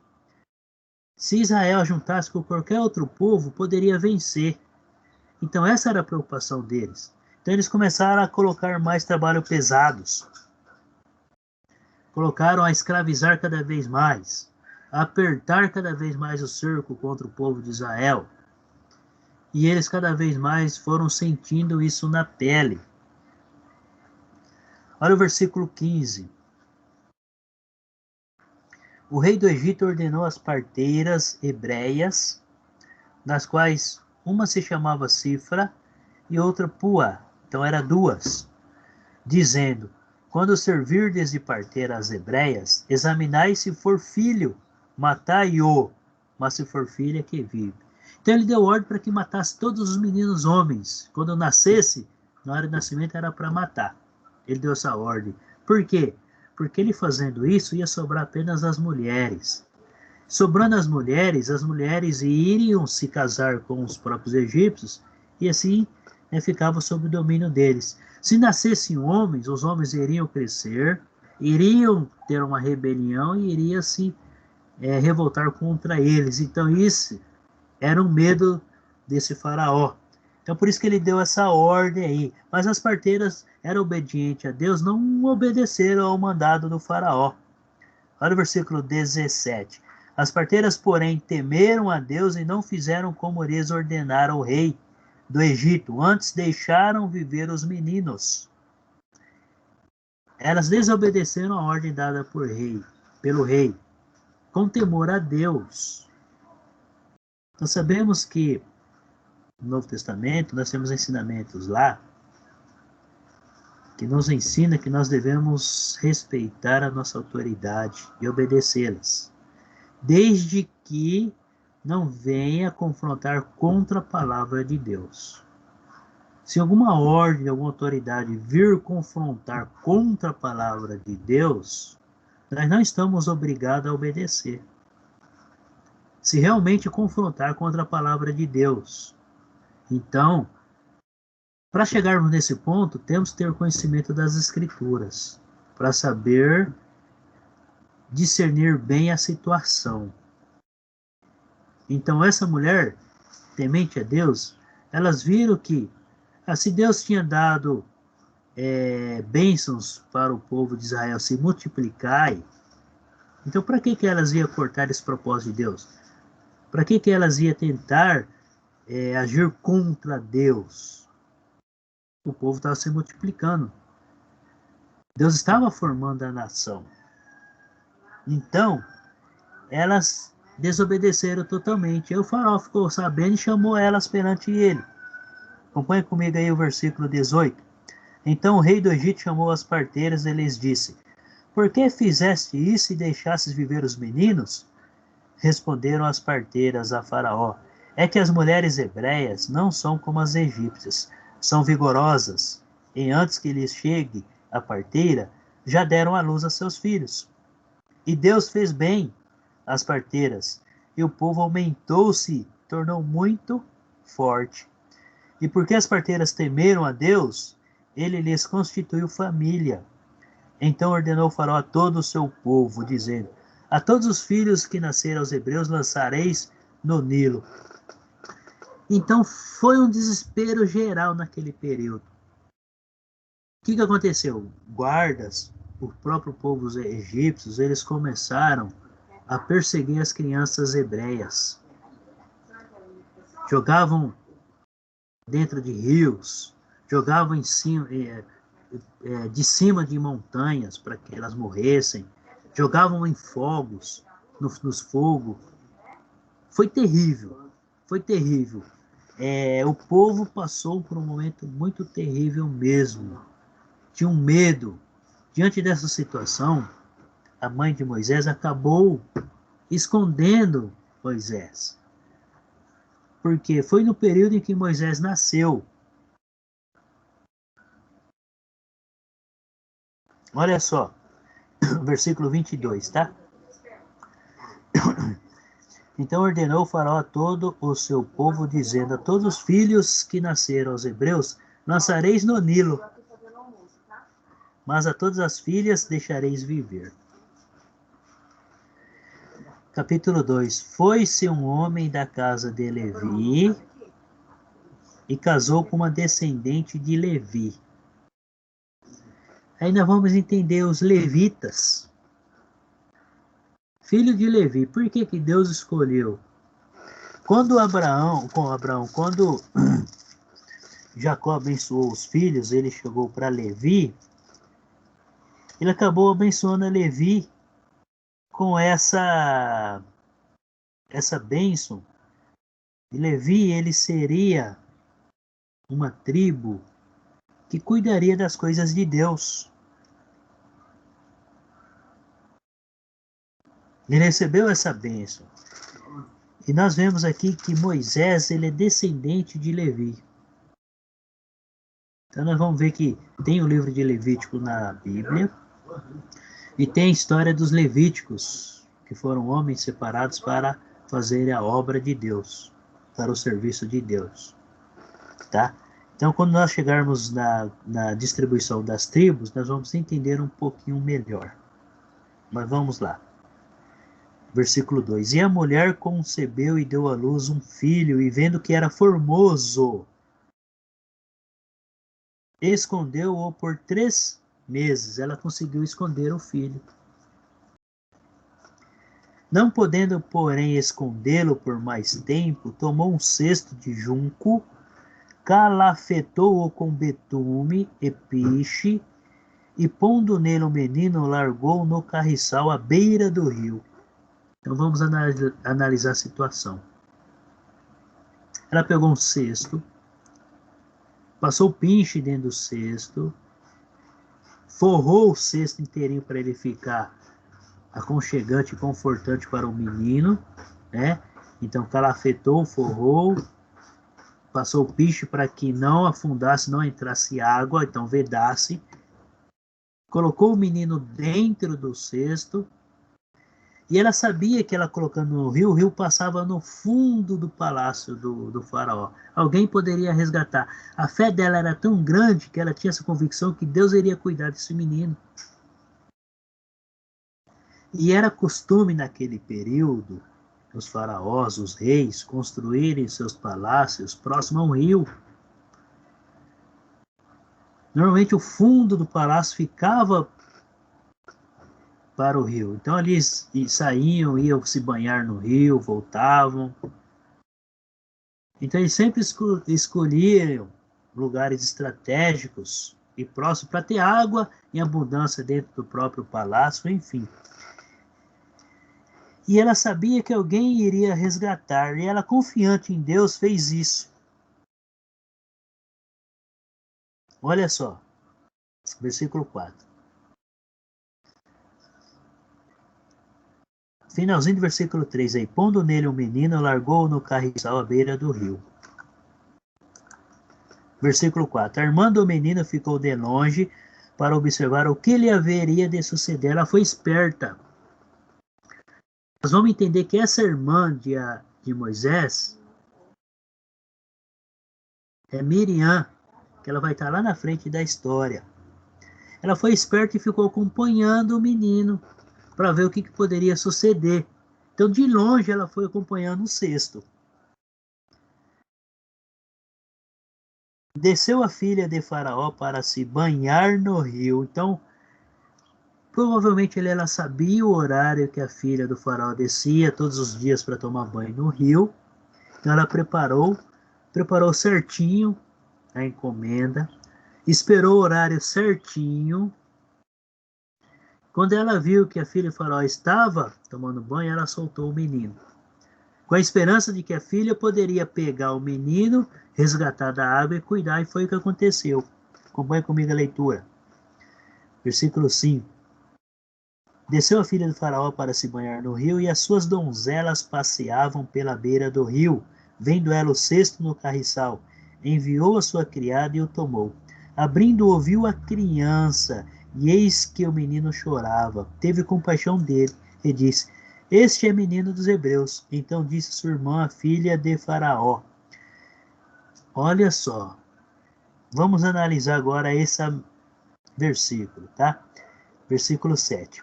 se Israel juntasse com qualquer outro povo, poderia vencer. Então, essa era a preocupação deles. Então, eles começaram a colocar mais trabalho pesados. Colocaram a escravizar cada vez mais. apertar cada vez mais o cerco contra o povo de Israel. E eles cada vez mais foram sentindo isso na pele. Olha o versículo 15. O rei do Egito ordenou as parteiras hebreias, das quais uma se chamava Cifra e outra Pua, então eram duas, dizendo: quando servirdes de parteira às hebreias, examinai se for filho, matai-o, mas se for filha, que vive. Então ele deu ordem para que matasse todos os meninos homens. Quando nascesse, na hora do nascimento era para matar. Ele deu essa ordem. Por quê? Porque ele fazendo isso ia sobrar apenas as mulheres. Sobrando as mulheres iriam se casar com os próprios egípcios e assim ficavam sob o domínio deles. Se nascessem homens, os homens iriam crescer, iriam ter uma rebelião e iriam se revoltar contra eles. Então isso era um medo desse faraó. Então por isso que ele deu essa ordem aí. Mas as parteiras eram obedientes a Deus, não obedeceram ao mandado do faraó. Olha o versículo 17. As parteiras, porém, temeram a Deus e não fizeram como lhes ordenara o rei do Egito. Antes deixaram viver os meninos. Elas desobedeceram a ordem dada pelo rei, com temor a Deus. Nós sabemos que no Novo Testamento nós temos ensinamentos lá que nos ensina que nós devemos respeitar a nossa autoridade e obedecê-las, desde que não venha confrontar contra a palavra de Deus. Se alguma ordem, alguma autoridade vir confrontar contra a palavra de Deus, nós não estamos obrigados a obedecer. Se realmente confrontar contra a palavra de Deus. Então, para chegarmos nesse ponto, temos que ter conhecimento das Escrituras, para saber discernir bem a situação. Então, essa mulher, temente a Deus, elas viram que, se Deus tinha dado bênçãos para o povo de Israel se multiplicar, então para que elas iam cortar esse propósito de Deus? Para que elas iam tentar agir contra Deus? O povo estava se multiplicando. Deus estava formando a nação. Então, elas desobedeceram totalmente. E o faraó ficou sabendo e chamou elas perante ele. Acompanhe comigo aí o versículo 18. Então o rei do Egito chamou as parteiras e lhes disse: por que fizeste isso e deixastes viver os meninos? Responderam as parteiras a Faraó: é que as mulheres hebreias não são como as egípcias, são vigorosas, e antes que lhes chegue a parteira, já deram à luz a seus filhos. E Deus fez bem às parteiras, e o povo aumentou-se, tornou muito forte. E porque as parteiras temeram a Deus, ele lhes constituiu família. Então ordenou o Faraó a todo o seu povo, dizendo: a todos os filhos que nasceram aos hebreus lançareis no Nilo. Então foi um desespero geral naquele período. O que aconteceu? Guardas, o próprio povo egípcios, eles começaram a perseguir as crianças hebreias. Jogavam dentro de rios, jogavam de cima de montanhas para que elas morressem, jogavam em fogos, nos fogos. Foi terrível, foi terrível. O povo passou por um momento muito terrível mesmo. Tinha um medo. Diante dessa situação, a mãe de Moisés acabou escondendo Moisés. Porque foi no período em que Moisés nasceu. Olha só, versículo 22, tá? Então ordenou o faraó a todo o seu povo, dizendo: a todos os filhos que nasceram aos hebreus, lançareis no Nilo, mas a todas as filhas deixareis viver. Capítulo 2. Foi-se um homem da casa de Levi e casou com uma descendente de Levi. Aí nós vamos entender os levitas. filho de Levi. Por que que Deus escolheu? Quando quando Jacó abençoou os filhos, ele chegou para Levi, ele acabou abençoando a Levi com essa bênção. E Levi, ele seria uma tribo que cuidaria das coisas de Deus. Ele recebeu essa bênção. E nós vemos aqui que Moisés, ele é descendente de Levi. Então nós vamos ver que tem o livro de Levítico na Bíblia e tem a história dos levíticos, que foram homens separados para fazer a obra de Deus, para o serviço de Deus. Tá? Então quando nós chegarmos na distribuição das tribos, nós vamos entender um pouquinho melhor. Mas vamos lá. Versículo 2. E a mulher concebeu e deu à luz um filho, e vendo que era formoso, escondeu-o por 3 meses. Ela conseguiu esconder o filho. Não podendo, porém, escondê-lo por mais tempo, tomou um cesto de junco, calafetou-o com betume e piche, e pondo nele o menino, largou no carriçal à beira do rio. Então vamos analisar a situação. Ela pegou um cesto, passou o pinche dentro do cesto, forrou o cesto inteirinho para ele ficar aconchegante e confortante para o menino, né? Então calafetou, forrou, passou o piche para que não afundasse, não entrasse água, então vedasse. Colocou o menino dentro do cesto. E ela sabia que ela colocando no rio, o rio passava no fundo do palácio do faraó. Alguém poderia resgatar. A fé dela era tão grande que ela tinha essa convicção que Deus iria cuidar desse menino. E era costume naquele período, os faraós, os reis, construírem seus palácios próximo a um rio. Normalmente o fundo do palácio ficava para o rio. Então eles saíam, iam se banhar no rio, voltavam. Então eles sempre escolhiam lugares estratégicos e próximos para ter água em abundância dentro do próprio palácio, enfim. E ela sabia que alguém iria resgatar, e ela, confiante em Deus, fez isso. Olha só, versículo 4. Finalzinho do versículo 3 aí. Pondo nele um menino, largou-o no carriçal à beira do rio. Versículo 4. Armando o menino, ficou de longe para observar o que lhe haveria de suceder. Ela foi esperta. Nós vamos entender que essa irmã de Moisés é Miriam, que ela vai estar lá na frente da história. Ela foi esperta e ficou acompanhando o menino para ver o que poderia suceder. Então, de longe, ela foi acompanhando o cesto. Desceu a filha de Faraó para se banhar no rio. Então, provavelmente ela sabia o horário que a filha do Faraó descia todos os dias para tomar banho no rio. Então, ela preparou certinho a encomenda, esperou o horário certinho. Quando ela viu que a filha do faraó estava tomando banho, ela soltou o menino, com a esperança de que a filha poderia pegar o menino, resgatar da água e cuidar, e foi o que aconteceu. Acompanhe comigo a leitura. Versículo 5. Desceu a filha do faraó para se banhar no rio, e as suas donzelas passeavam pela beira do rio. Vendo ela o cesto no carriçal, enviou a sua criada e o tomou. Abrindo, ouviu a criança, e eis que o menino chorava. Teve compaixão dele e disse: Este é menino dos hebreus. Então disse sua irmã, a filha de Faraó. Olha só. Vamos analisar agora esse versículo, tá? Versículo 7.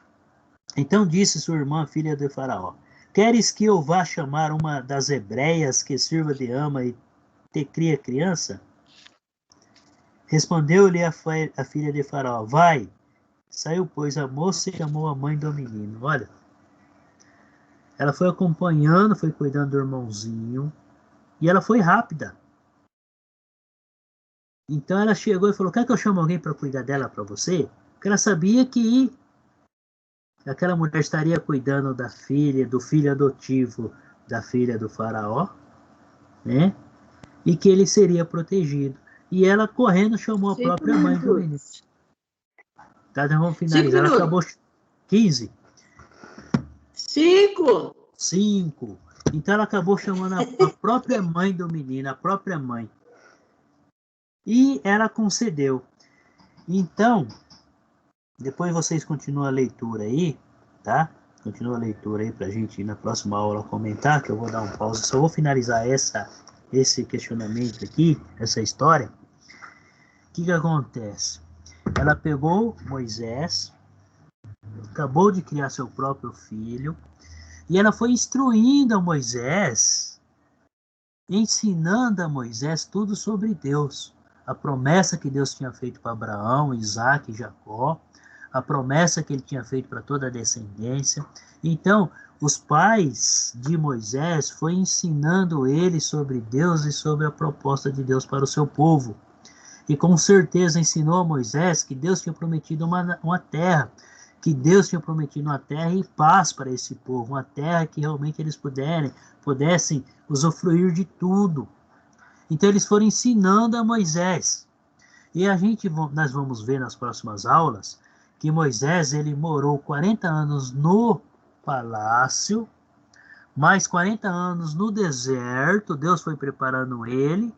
Então disse sua irmã, filha de Faraó: Queres que eu vá chamar uma das hebreias que sirva de ama e te cria criança? Respondeu-lhe a filha de Faraó: Vai. Saiu, pois, a moça e chamou a mãe do menino. Olha, Ela foi acompanhando, foi cuidando do irmãozinho, e ela foi rápida. Então ela chegou e falou: quer que eu chame alguém para cuidar dela para você? Porque ela sabia que aquela mulher estaria cuidando da filha, do filho adotivo da filha do faraó, né? E que ele seria protegido. E ela correndo chamou a 5 própria mãe do menino. minutos. Tá, então vamos 5 finalizar. Ela minutos. acabou 15. 5. 5. Então ela acabou chamando a própria mãe do menino, a própria mãe. E ela concedeu. Então, depois vocês continuam a leitura aí, tá? Continua a leitura aí pra gente ir na próxima aula comentar, que eu vou dar um pause. Só vou finalizar esse questionamento aqui, essa história. O que acontece? Ela pegou Moisés, acabou de criar seu próprio filho, e ela foi instruindo a Moisés, ensinando a Moisés tudo sobre Deus. A promessa que Deus tinha feito para Abraão, Isaac e Jacó, a promessa que ele tinha feito para toda a descendência. Então, os pais de Moisés foi ensinando ele sobre Deus e sobre a proposta de Deus para o seu povo. E com certeza ensinou a Moisés que Deus tinha prometido uma terra, que Deus tinha prometido uma terra e paz para esse povo, uma terra que realmente eles pudessem usufruir de tudo. Então eles foram ensinando a Moisés. E nós vamos ver nas próximas aulas que Moisés ele morou 40 anos no palácio, mais 40 anos no deserto, Deus foi preparando ele,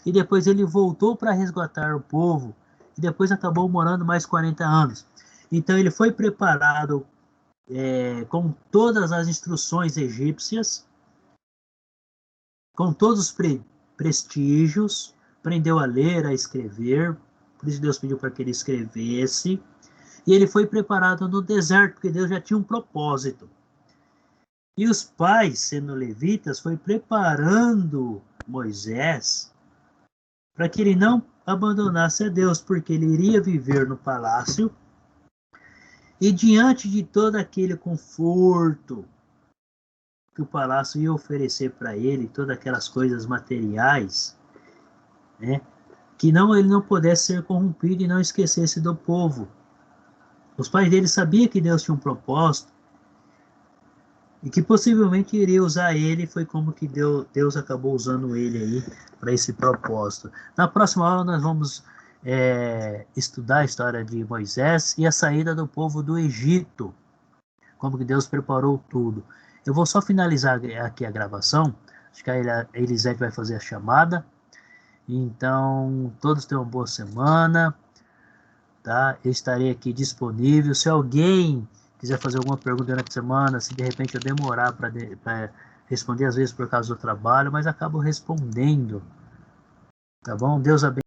e depois ele voltou para resgatar o povo, e depois acabou morando mais 40 anos. Então ele foi preparado com todas as instruções egípcias, com todos os prestígios, aprendeu a ler, a escrever, por isso Deus pediu para que ele escrevesse, e ele foi preparado no deserto, porque Deus já tinha um propósito. E os pais, sendo levitas, foi preparando Moisés para que ele não abandonasse a Deus, porque ele iria viver no palácio e diante de todo aquele conforto que o palácio ia oferecer para ele, todas aquelas coisas materiais, né, que ele não pudesse ser corrompido e não esquecesse do povo. Os pais dele sabiam que Deus tinha um propósito e que possivelmente iria usar ele, foi como que Deus acabou usando ele aí para esse propósito. Na próxima aula nós vamos estudar a história de Moisés e a saída do povo do Egito, como que Deus preparou tudo. Eu vou só finalizar aqui a gravação, acho que a Elisete vai fazer a chamada. Então, todos tenham uma boa semana, tá? Eu estarei aqui disponível. Se alguém quiser fazer alguma pergunta durante a semana, se de repente eu demorar para responder, às vezes por causa do trabalho, mas acabo respondendo, tá bom? Deus abençoe.